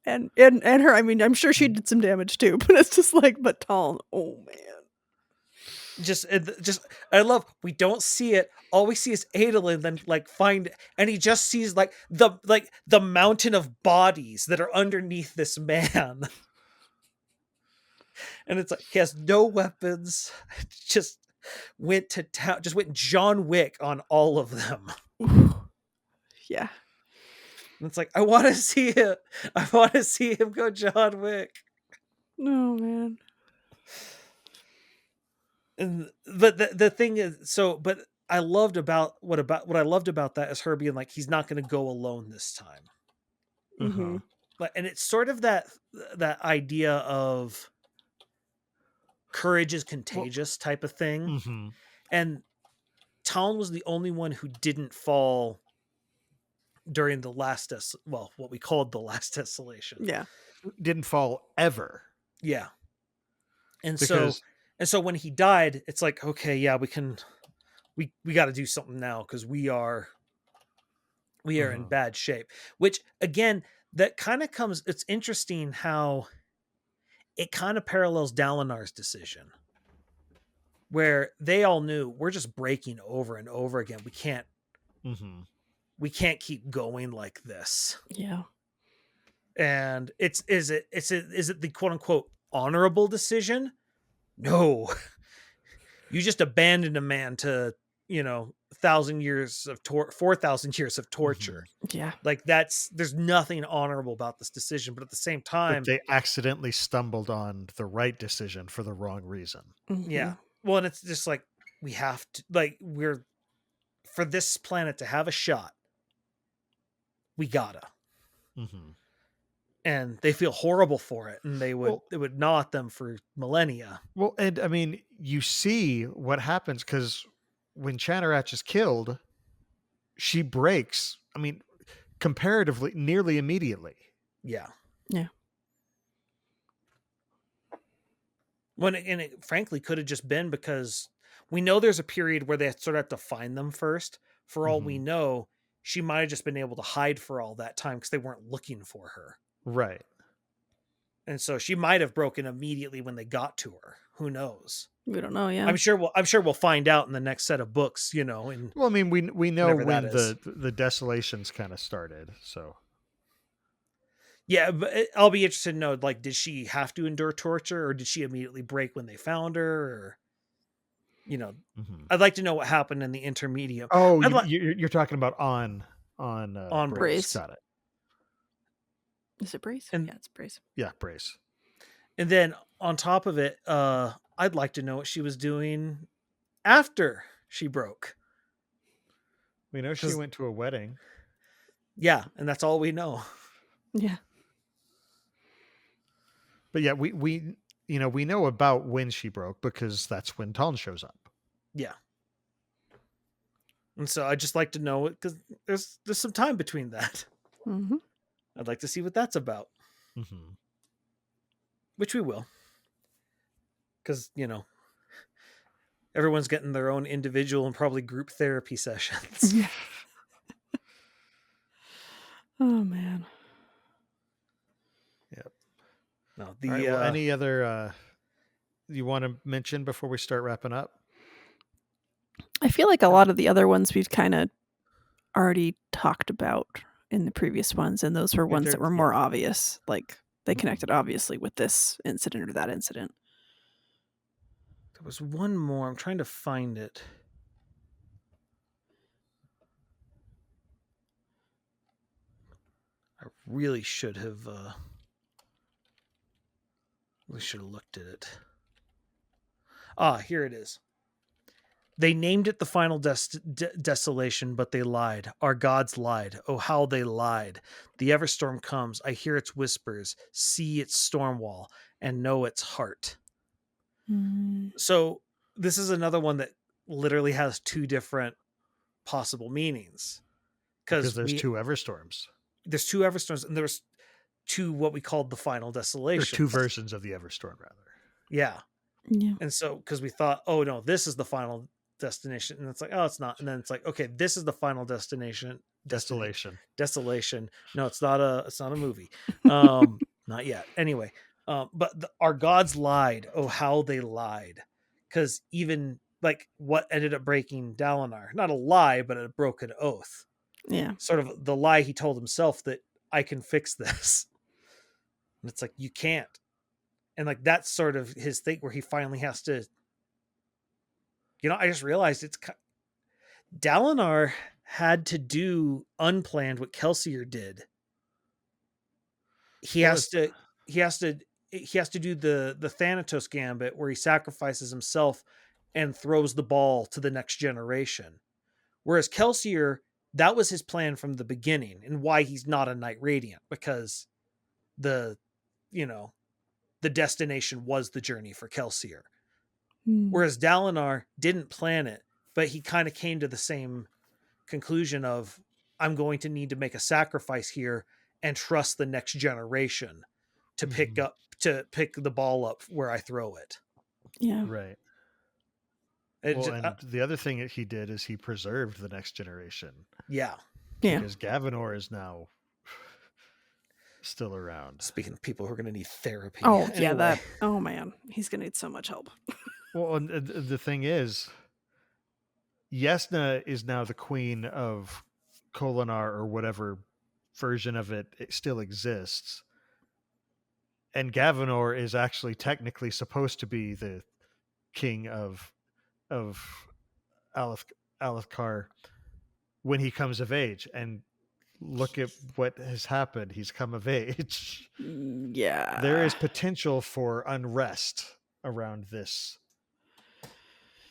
Speaker 3: And her, I mean, I'm sure she did some damage too, but it's just like, but Talon, oh man.
Speaker 4: Just, I love, we don't see it. All we see is Adolin then and he just sees the mountain of bodies that are underneath this man. And it's like, he has no weapons, just went to town, just went John Wick on all of them.
Speaker 3: Yeah.
Speaker 4: And it's like, I want to see it. I want to see him go John Wick.
Speaker 3: Oh man.
Speaker 4: But the thing is, but I loved about what I loved about that is her being like, he's not going to go alone this time.
Speaker 3: Mm-hmm.
Speaker 4: And it's sort of that idea of courage is contagious type of thing.
Speaker 2: Mm-hmm.
Speaker 4: And Talon was the only one who didn't fall during the last, what we called the last desolation.
Speaker 3: Yeah.
Speaker 2: Didn't fall ever.
Speaker 4: Yeah. And so when he died, it's like, okay, yeah, we got to do something now, because we are in bad shape. Which again, that kind of it's interesting how it kind of parallels Dalinar's decision, where they all knew we're just breaking over and over again. We can't keep going like this.
Speaker 3: Yeah.
Speaker 4: And is it the quote unquote honorable decision? No. You just abandoned a man to, 4,000 years of torture.
Speaker 3: Yeah.
Speaker 4: Like, there's nothing honorable about this decision, but at the same time,
Speaker 2: but they accidentally stumbled on the right decision for the wrong reason.
Speaker 3: Mm-hmm.
Speaker 4: Yeah. Well, and it's just like, we have to, for this planet to have a shot, we gotta.
Speaker 2: Mm-hmm.
Speaker 4: And they feel horrible for it, and it would gnaw at them for millennia.
Speaker 2: Well, and I mean, you see what happens, because when Chanarach is killed, she breaks. I mean, comparatively, nearly immediately.
Speaker 4: Yeah.
Speaker 3: Yeah.
Speaker 4: It frankly could have just been because we know there's a period where they sort of have to find them first. For all we know, she might have just been able to hide for all that time because they weren't looking for her.
Speaker 2: Right.
Speaker 4: And so she might have broken immediately when they got to her. Who knows?
Speaker 3: We don't know. Yeah.
Speaker 4: I'm sure we'll find out in the next set of books,
Speaker 2: Well, I mean, we know when the desolations kind of started. So.
Speaker 4: Yeah, but I'll be interested to know, did she have to endure torture, or did she immediately break when they found her? Or... I'd like to know what happened in the intermediate.
Speaker 2: Oh, you're talking about on
Speaker 3: Brace.
Speaker 2: Got it.
Speaker 3: Is it Brace?
Speaker 4: And,
Speaker 3: yeah, it's Brace.
Speaker 2: Yeah, Brace.
Speaker 4: And then on top of it, I'd like to know what she was doing after she broke.
Speaker 2: We know she went to a wedding.
Speaker 4: Yeah, and that's all we know.
Speaker 3: Yeah.
Speaker 2: But yeah, we know about when she broke because that's when Taln shows up.
Speaker 4: Yeah. And so I just like to know it because there's some time between that.
Speaker 3: Mm-hmm.
Speaker 4: I'd like to see what that's about.
Speaker 2: Mm-hmm.
Speaker 4: Which we will. Because, everyone's getting their own individual and probably group therapy sessions.
Speaker 3: Yeah. Oh, man.
Speaker 2: Yep.
Speaker 4: No,
Speaker 2: All right, well, any other you want to mention before we start wrapping up?
Speaker 3: I feel like a lot of the other ones we've kind of already talked about in the previous ones, and those were ones that were more obvious. Like they connected obviously with this incident or that incident.
Speaker 4: There was one more. I'm trying to find it. I really should have looked at it. Here it is. They named it the final desolation, but they lied. Our gods lied. Oh, how they lied. The Everstorm comes. I hear its whispers, see its storm wall, and know its heart. So this is another one that literally has two different possible meanings.
Speaker 2: Because there's two Everstorms.
Speaker 4: There's two Everstorms, and there's two what we called the final desolation.
Speaker 2: Or two versions of the Everstorm, rather.
Speaker 4: Yeah.
Speaker 3: Yeah.
Speaker 4: And so, because we thought, oh no, this is the final destination, and it's like, oh, it's not. And then it's like, okay, this is the final destination.
Speaker 2: Desolation.
Speaker 4: No, it's not a movie. Not yet. Anyway, but our gods lied. Oh, how they lied. Because even like what ended up breaking Dalinar, not a lie, but a broken oath.
Speaker 3: Yeah.
Speaker 4: Sort of the lie he told himself that I can fix this. And it's like, you can't. And like, that's sort of his thing where he finally has to, I just realized Dalinar had to do unplanned what Kelsier did. He has to do the Thanatos gambit where he sacrifices himself and throws the ball to the next generation. Whereas Kelsier, that was his plan from the beginning, and why he's not a Knight Radiant, because the destination was the journey for Kelsier. Whereas Dalinar didn't plan it, but he kind of came to the same conclusion of, I'm going to need to make a sacrifice here and trust the next generation to pick the ball up where I throw it.
Speaker 3: Yeah.
Speaker 2: Right. And the other thing that he did is he preserved the next generation.
Speaker 4: Yeah.
Speaker 3: Yeah.
Speaker 2: Because Gavinor is now still around.
Speaker 4: Speaking of people who are going to need therapy.
Speaker 3: Oh, anyway. Yeah, oh man, he's going to need so much help.
Speaker 2: Well, and the thing is, Yesna is now the queen of Kholinar, or whatever version of it still exists. And Gavinor is actually technically supposed to be the king of Alethkar when he comes of age. And look at what has happened. He's come of age.
Speaker 3: Yeah.
Speaker 2: There is potential for unrest around this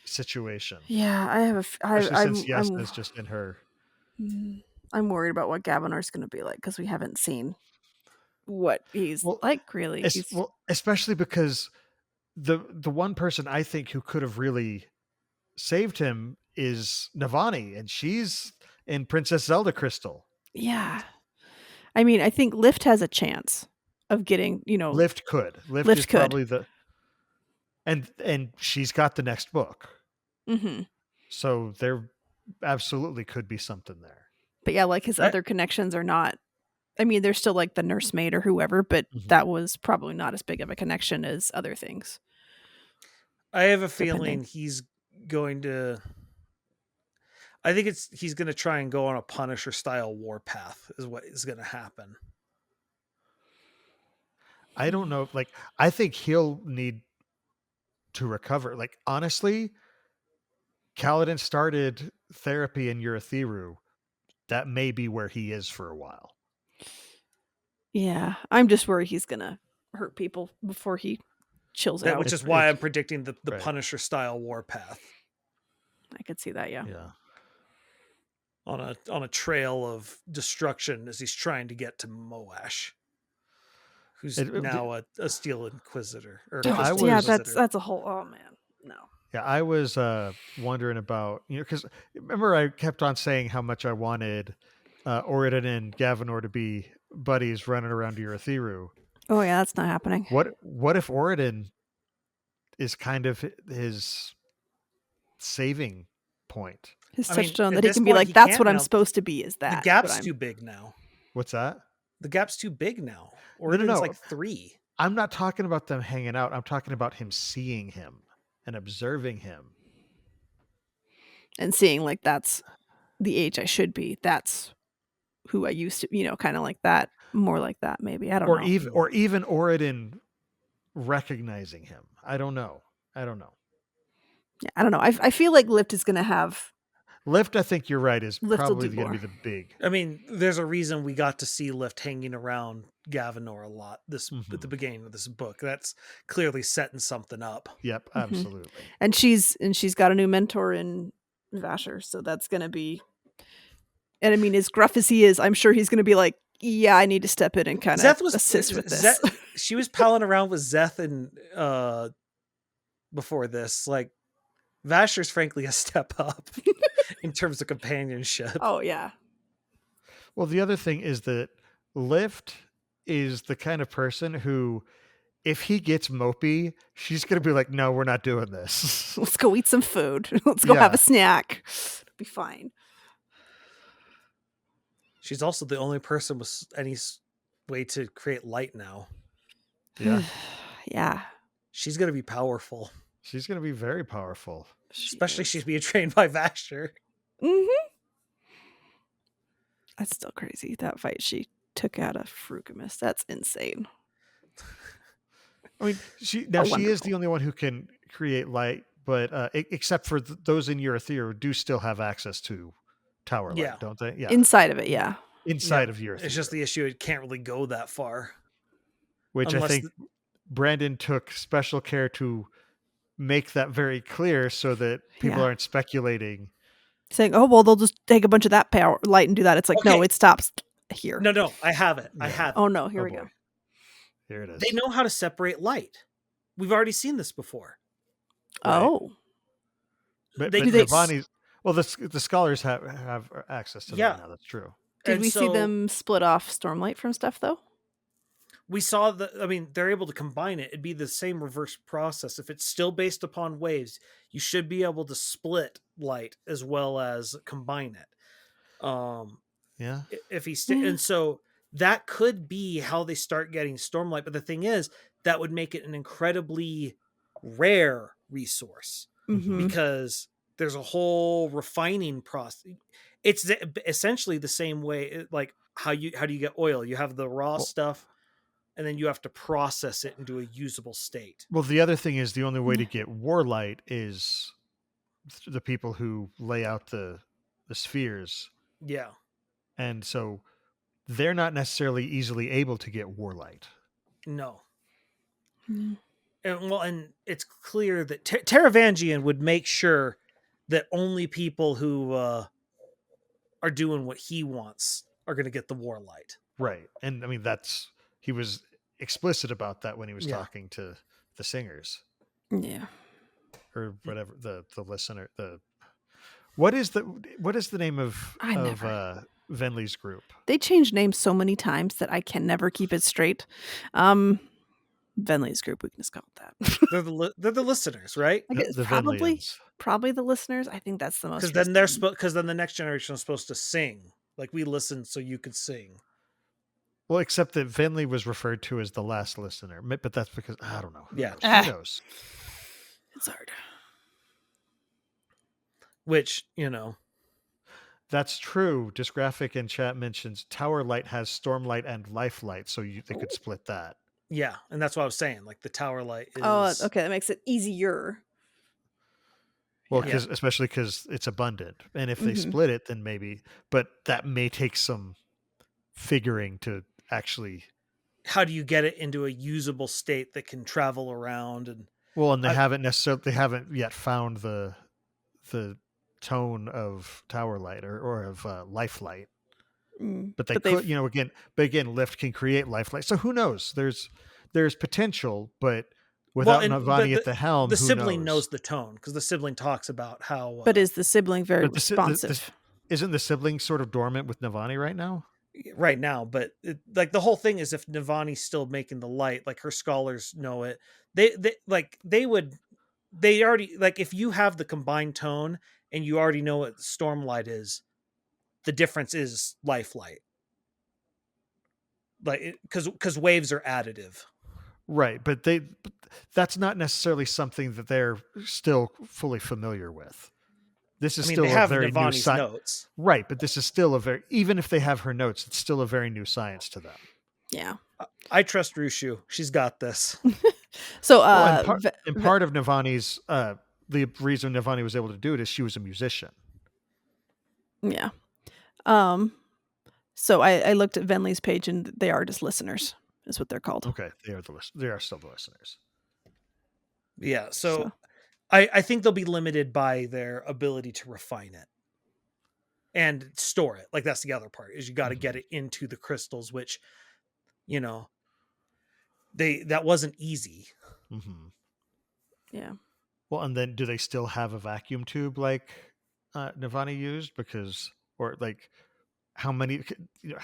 Speaker 2: situation.
Speaker 3: Yeah, I have
Speaker 2: since Yesna's just in her.
Speaker 3: I'm worried about what Gavinor's going to be like, because we haven't seen what he's like, really.
Speaker 2: Especially because the one person I think who could have really saved him is Navani, and she's in Princess Zelda Crystal.
Speaker 3: Yeah. I mean, I think Lift has a chance of getting,
Speaker 2: Lift could. Lift is probably the... And she's got the next book.
Speaker 3: Mm-hmm.
Speaker 2: So there absolutely could be something there.
Speaker 3: But yeah, like his other connections are not... I mean, they're still like the nursemaid or whoever, but that was probably not as big of a connection as other things.
Speaker 4: I have a feeling he's going to... I think he's going to try and go on a Punisher style warpath is what is going to happen.
Speaker 2: I don't know. Like, I think he'll need to recover. Like, honestly, Kaladin started therapy in Urithiru. That may be where he is for a while.
Speaker 3: Yeah, I'm just worried he's gonna hurt people before he chills out.
Speaker 4: Which is why I'm predicting the
Speaker 2: right.
Speaker 4: Punisher style warpath.
Speaker 3: I could see that, yeah.
Speaker 4: On a trail of destruction as he's trying to get to Moash, who's now a Steel Inquisitor.
Speaker 3: That's a whole. Oh man, no.
Speaker 2: Yeah, I was wondering about, because remember I kept on saying how much I wanted Oridon and Gavinor to be buddies running around Urithiru.
Speaker 3: Oh yeah, that's not happening.
Speaker 2: What if Oridon is kind of his saving point?
Speaker 3: His touchstone that he can be like, that's what I'm supposed to be, is that.
Speaker 4: The gap's too big now.
Speaker 2: What's that?
Speaker 4: The gap's too big now. Oridon's like 3.
Speaker 2: I'm not talking about them hanging out. I'm talking about him seeing him and observing him.
Speaker 3: And seeing like, that's the age I should be. That's who I used to, kind of like that. More like that, maybe. I don't know.
Speaker 2: Or even Oridon recognizing him. I don't know.
Speaker 3: Yeah, I don't know. I feel like Lift is going to have...
Speaker 2: Lift, I think you're right, is probably going to be the big...
Speaker 4: I mean, there's a reason we got to see Lift hanging around Gavinor a lot at the beginning of this book. That's clearly setting something up.
Speaker 2: Yep, absolutely.
Speaker 3: And she's got a new mentor in Vasher, so that's going to be... And I mean, as gruff as he is, I'm sure he's going to be like, yeah, I need to step in and kind of assist with this.
Speaker 4: She was palling around with Zeth and before this. Like, Vasher's frankly a step up in terms of companionship.
Speaker 3: Oh, yeah.
Speaker 2: Well, the other thing is that Lift is the kind of person who, if he gets mopey, she's going to be like, no, we're not doing this.
Speaker 3: Let's go eat some food. Let's go have a snack. It'll be fine.
Speaker 4: She's also the only person with any way to create light now.
Speaker 2: Yeah.
Speaker 3: Yeah.
Speaker 4: She's going to be powerful.
Speaker 2: She's going to be very powerful.
Speaker 4: Especially she's being trained by Vasher.
Speaker 3: Mm-hmm. That's still crazy. That fight she took out of Frugamus. That's insane.
Speaker 2: I mean, she is the only one who can create light, but except for those in Urithiru who do still have access to tower light, don't they? Yeah.
Speaker 3: Inside of it, yeah.
Speaker 2: Inside of Urithiru.
Speaker 4: It's just the issue, it can't really go that far.
Speaker 2: Which I think Brandon took special care to make that very clear so that people aren't speculating.
Speaker 3: Saying, oh, well, they'll just take a bunch of that power light and do that. It's like, no, it stops here.
Speaker 4: No, I have it. I have it.
Speaker 3: Oh, no, here we go.
Speaker 2: Here it is.
Speaker 4: They know how to separate light. We've already seen this before.
Speaker 3: Right? Oh.
Speaker 2: But Navani's... Well, the scholars have access to that now. That's true.
Speaker 3: Did we see them split off Stormlight from stuff, though?
Speaker 4: We saw they're able to combine it. It'd be the same reverse process. If it's still based upon waves, you should be able to split light as well as combine it. If he's and so that could be how they start getting Stormlight. But the thing is, that would make it an incredibly rare resource because there's a whole refining process. It's essentially the same way, like how do you get oil? You have the raw stuff, and then you have to process it into a usable state.
Speaker 2: Well, the other thing is the only way to get Warlight is the people who lay out the spheres.
Speaker 4: Yeah.
Speaker 2: And so they're not necessarily easily able to get Warlight.
Speaker 4: No. And it's clear that Taravangian would make sure that only people who are doing what he wants are going to get the Warlight.
Speaker 2: Right. And I mean, he was explicit about that when he was talking to the singers.
Speaker 3: Yeah.
Speaker 2: Or whatever, the listener, what is the name of Venli's group?
Speaker 3: They change names so many times that I can never keep it straight. Venli's group, we can just call it
Speaker 4: that. They're the listeners, right?
Speaker 3: Probably the listeners. I think that's the most.
Speaker 4: Because then the next generation is supposed to sing. Like, we listen so you could sing.
Speaker 2: Well, except that Venli was referred to as the last listener, but that's because I don't know.
Speaker 4: Yeah,
Speaker 2: who knows?
Speaker 3: It's hard.
Speaker 4: Which,
Speaker 2: That's true. Disgraphic in chat mentions Tower Light has Stormlight and Life Light, so they could split that.
Speaker 4: Yeah, and that's what I was saying. Like, the Tower Light is...
Speaker 3: Oh, okay. That makes it easier.
Speaker 2: Well, especially because it's abundant, and if they split it, then maybe. But that may take some figuring to actually.
Speaker 4: How do you get it into a usable state that can travel around? And
Speaker 2: they haven't yet found the tone of Tower Light or of Life Light. But they could, again, Lift can create Life Light. So who knows? There's potential, but without Navani at the helm,
Speaker 4: the sibling knows the tone, because the sibling talks about how.
Speaker 3: But is the sibling very responsive?
Speaker 2: Isn't the sibling sort of dormant with Navani right now?
Speaker 4: Right now, but the whole thing is, if Navani's still making the light, like her scholars know it, they already, like, if you have the combined tone and you already know what Stormlight is, the difference is Life Light, like, because waves are additive,
Speaker 2: right? But that's not necessarily something that they're still fully familiar with. This is still a very new science,
Speaker 4: notes.
Speaker 2: Right? But this is still even if they have her notes, it's still a very new science to them.
Speaker 3: Yeah,
Speaker 4: I trust Rushu. She's got this.
Speaker 3: So,
Speaker 2: and part of Navani's the reason Navani was able to do it is she was a musician.
Speaker 3: Yeah. So I looked at Venley's page, and they are just listeners, is what they're called.
Speaker 2: Okay, they are still the listeners.
Speaker 4: Yeah. So. I think they'll be limited by their ability to refine it and store it. Like, that's the other part, is you got to get it into the crystals, which, that wasn't easy.
Speaker 2: Mm-hmm.
Speaker 3: Yeah.
Speaker 2: Well, and then do they still have a vacuum tube like Navani used? How many?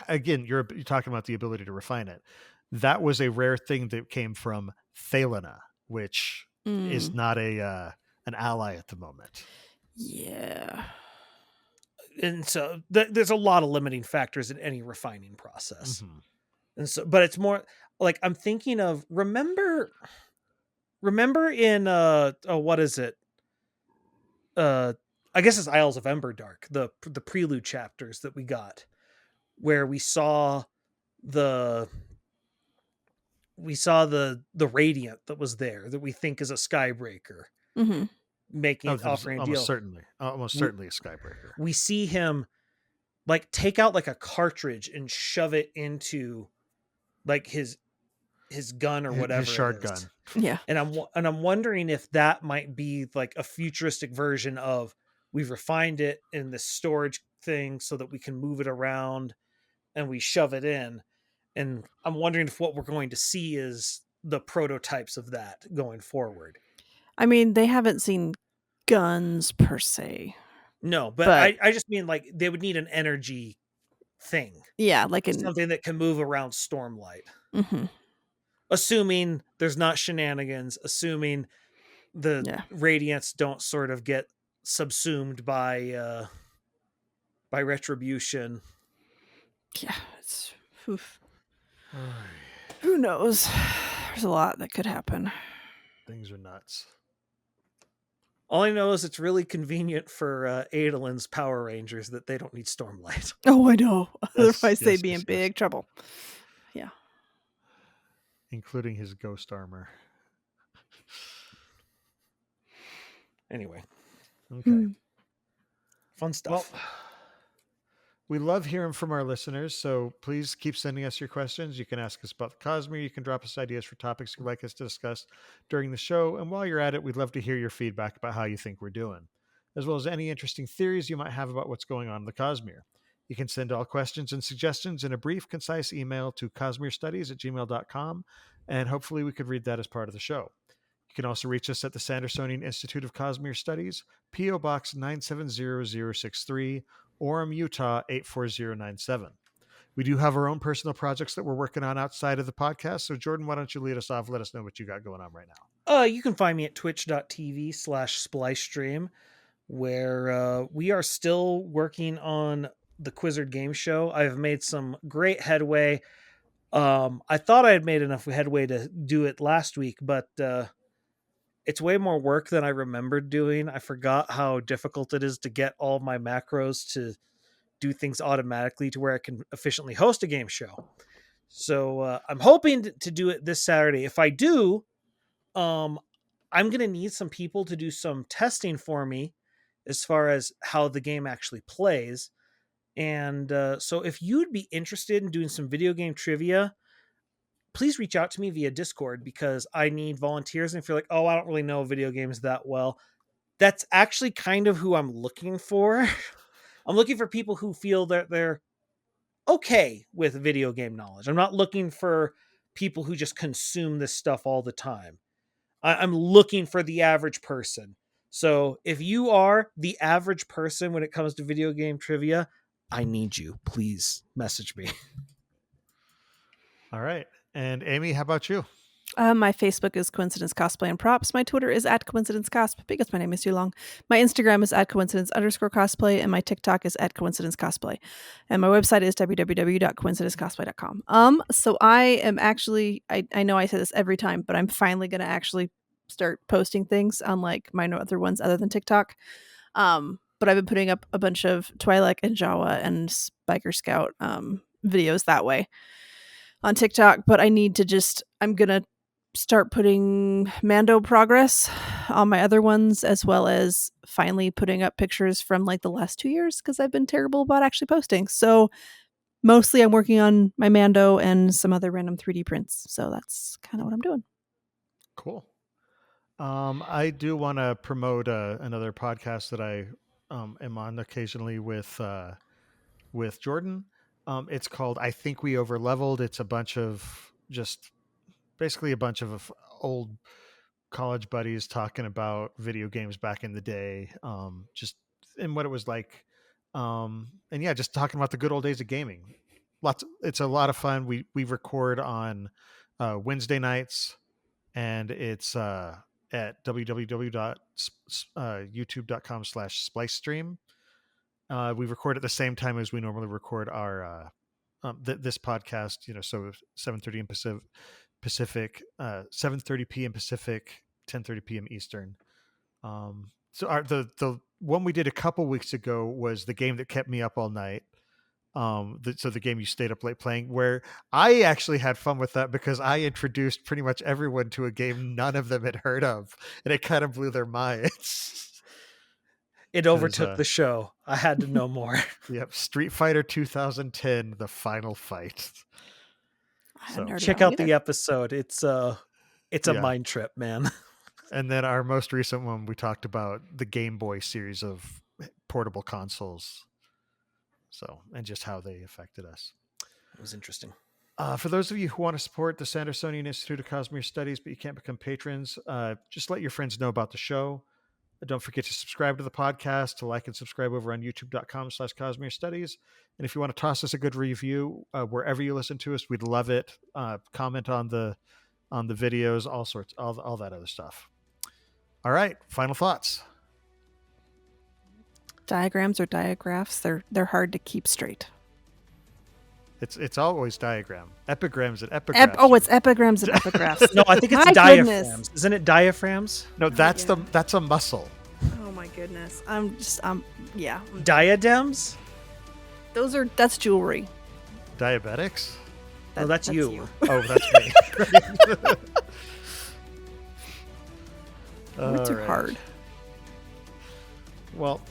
Speaker 2: Again, you're talking about the ability to refine it. That was a rare thing that came from Thalena, which is not an ally at the moment.
Speaker 3: Yeah.
Speaker 4: And so there's a lot of limiting factors in any refining process.
Speaker 2: Mm-hmm.
Speaker 4: And so, but it's more like, I'm thinking of, remember in what is it? I guess it's Isles of Emberdark, the prelude chapters that we got, where we saw the radiant that was there, that we think is a Skybreaker, offering a deal.
Speaker 2: Almost certainly a Skybreaker.
Speaker 4: We see him like take out like a cartridge and shove it into like his gun or whatever,
Speaker 2: his shard gun.
Speaker 3: Yeah.
Speaker 4: And I'm wondering if that might be like a futuristic version of, we've refined it in this storage thing so that we can move it around and we shove it in. And I'm wondering if what we're going to see is the prototypes of that going forward.
Speaker 3: I mean, they haven't seen guns per se.
Speaker 4: No, but I just mean, like, they would need an energy thing.
Speaker 3: Yeah, like
Speaker 4: something that can move around Stormlight.
Speaker 3: Mm-hmm.
Speaker 4: Assuming there's not shenanigans, assuming the radiants don't sort of get subsumed by retribution.
Speaker 3: Yeah, it's who knows? There's a lot that could happen.
Speaker 2: Things are nuts.
Speaker 4: All I know is it's really convenient for Adolin's Power Rangers that they don't need Stormlight.
Speaker 3: Oh, I know. Otherwise, they'd be in big trouble. Yeah.
Speaker 2: Including his ghost armor.
Speaker 4: Anyway.
Speaker 2: Okay.
Speaker 4: Fun stuff.
Speaker 2: Well, we love hearing from our listeners, so please keep sending us your questions. You can ask us about the Cosmere. You can drop us ideas for topics you'd like us to discuss during the show. And while you're at it, we'd love to hear your feedback about how you think we're doing, as well as any interesting theories you might have about what's going on in the Cosmere. You can send all questions and suggestions in a brief, concise email to cosmerestudies@gmail.com, and hopefully we could read that as part of the show. You can also reach us at the Sandersonian Institute of Cosmere Studies, P.O. Box 970063, Orem, Utah 84097. We do have our own personal projects that we're working on outside of the podcast. So Jordan, why don't you lead us off? Let us know what you got going on right now.
Speaker 4: You can find me at twitch.tv/splicestream, where we are still working on the Quizzard Game Show. I've made some great headway. I thought I had made enough headway to do it last week, but it's way more work than I remembered doing. I forgot how difficult it is to get all my macros to do things automatically to where I can efficiently host a game show. So I'm hoping to do it this Saturday. If I do, I'm going to need some people to do some testing for me as far as how the game actually plays. And so if you'd be interested in doing some video game trivia, please reach out to me via Discord, because I need volunteers. And if you're like, oh, I don't really know video games that well, that's actually kind of who I'm looking for. I'm looking for people who feel that they're okay with video game knowledge. I'm not looking for people who just consume this stuff all the time. I'm looking for the average person. So if you are the average person when it comes to video game trivia, I need you. Please message me.
Speaker 2: All right. And Amy, how about you?
Speaker 3: My Facebook is Coincidence Cosplay and Props. My Twitter is @CoincidenceCosp because my name is too long. My Instagram is @coincidence_cosplay, and my TikTok is @coincidencecosplay. And my website is www.coincidencecosplay.com. So I am actually, I know I say this every time, but I'm finally going to actually start posting things on like my other ones other than TikTok. But I've been putting up a bunch of Twi'lek and Jawa and Biker Scout videos that way on TikTok. But I need to I'm going to start putting Mando progress on my other ones, as well as finally putting up pictures from like the last 2 years, because I've been terrible about actually posting. So mostly I'm working on my Mando and some other random 3D prints. So that's kind of what I'm doing.
Speaker 2: Cool. I do want to promote another podcast that I am on occasionally with Jordan. It's called I Think We Overleveled. It's a bunch of basically a bunch of old college buddies talking about video games back in the day, just and what it was like. And yeah, just talking about the good old days of gaming. It's a lot of fun. We record on Wednesday nights, and it's at www.youtube.com/splicestream. We record at the same time as we normally record our this podcast, so 7:30 Pacific, 7:30 p.m. Pacific, 10:30 p.m. Eastern. So the one we did a couple weeks ago was the game that kept me up all night. So the game you stayed up late playing, where I actually had fun with that because I introduced pretty much everyone to a game none of them had heard of, and it kind of blew their minds.
Speaker 4: It overtook the show. I had to know more.
Speaker 2: Yep. Street Fighter 2010, The Final Fight.
Speaker 4: So check out the episode. It's a mind trip, man.
Speaker 2: And then our most recent one, we talked about the Game Boy series of portable consoles. So, and just how they affected us.
Speaker 4: It was interesting.
Speaker 2: For those of you who want to support the Sandersonian Institute of Cosmere Studies, but you can't become patrons, just let your friends know about the show. Don't forget to subscribe to the podcast, to like and subscribe over on youtube.com/Cosmere Studies. And if you want to toss us a good review, wherever you listen to us, we'd love it. Comment on the videos, all sorts, all that other stuff. All right. Final thoughts.
Speaker 3: Diagrams or diagraphs, they're hard to keep straight.
Speaker 2: It's always diagram. Epigrams and epigraphs.
Speaker 3: It's epigrams and epigraphs.
Speaker 4: No, I think it's diaphragms. Goodness. Isn't it diaphragms?
Speaker 2: No, that's a muscle.
Speaker 3: Oh my goodness. Yeah.
Speaker 4: Diadems?
Speaker 3: That's jewelry.
Speaker 2: Diabetics?
Speaker 4: That's you.
Speaker 2: Oh, that's me.
Speaker 3: Words are hard.
Speaker 2: Well,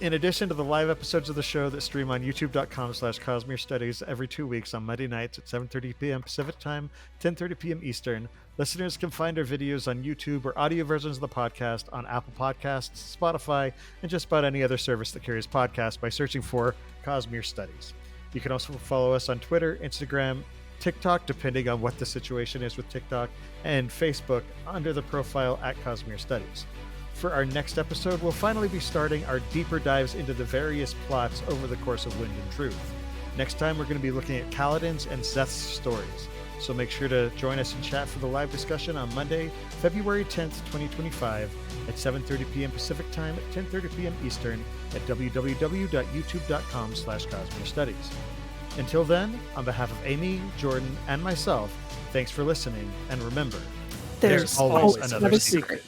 Speaker 2: in addition to the live episodes of the show that stream on youtube.com/Cosmere Studies every 2 weeks on Monday nights at 7:30 p.m. Pacific Time, 10:30 p.m. Eastern, listeners can find our videos on YouTube or audio versions of the podcast on Apple Podcasts, Spotify, and just about any other service that carries podcasts by searching for Cosmere Studies. You can also follow us on Twitter, Instagram, TikTok, depending on what the situation is with TikTok, and Facebook under the profile @Cosmere Studies. For our next episode, we'll finally be starting our deeper dives into the various plots over the course of Wind and Truth. Next time, we're going to be looking at Kaladin's and Szeth's stories. So make sure to join us in chat for the live discussion on Monday, February 10th, 2025 at 7:30 p.m. Pacific Time, 10:30 p.m. Eastern at www.youtube.com/Cosmere Studies. Until then, on behalf of Amy, Jordan, and myself, thanks for listening, and remember, there's always another secret.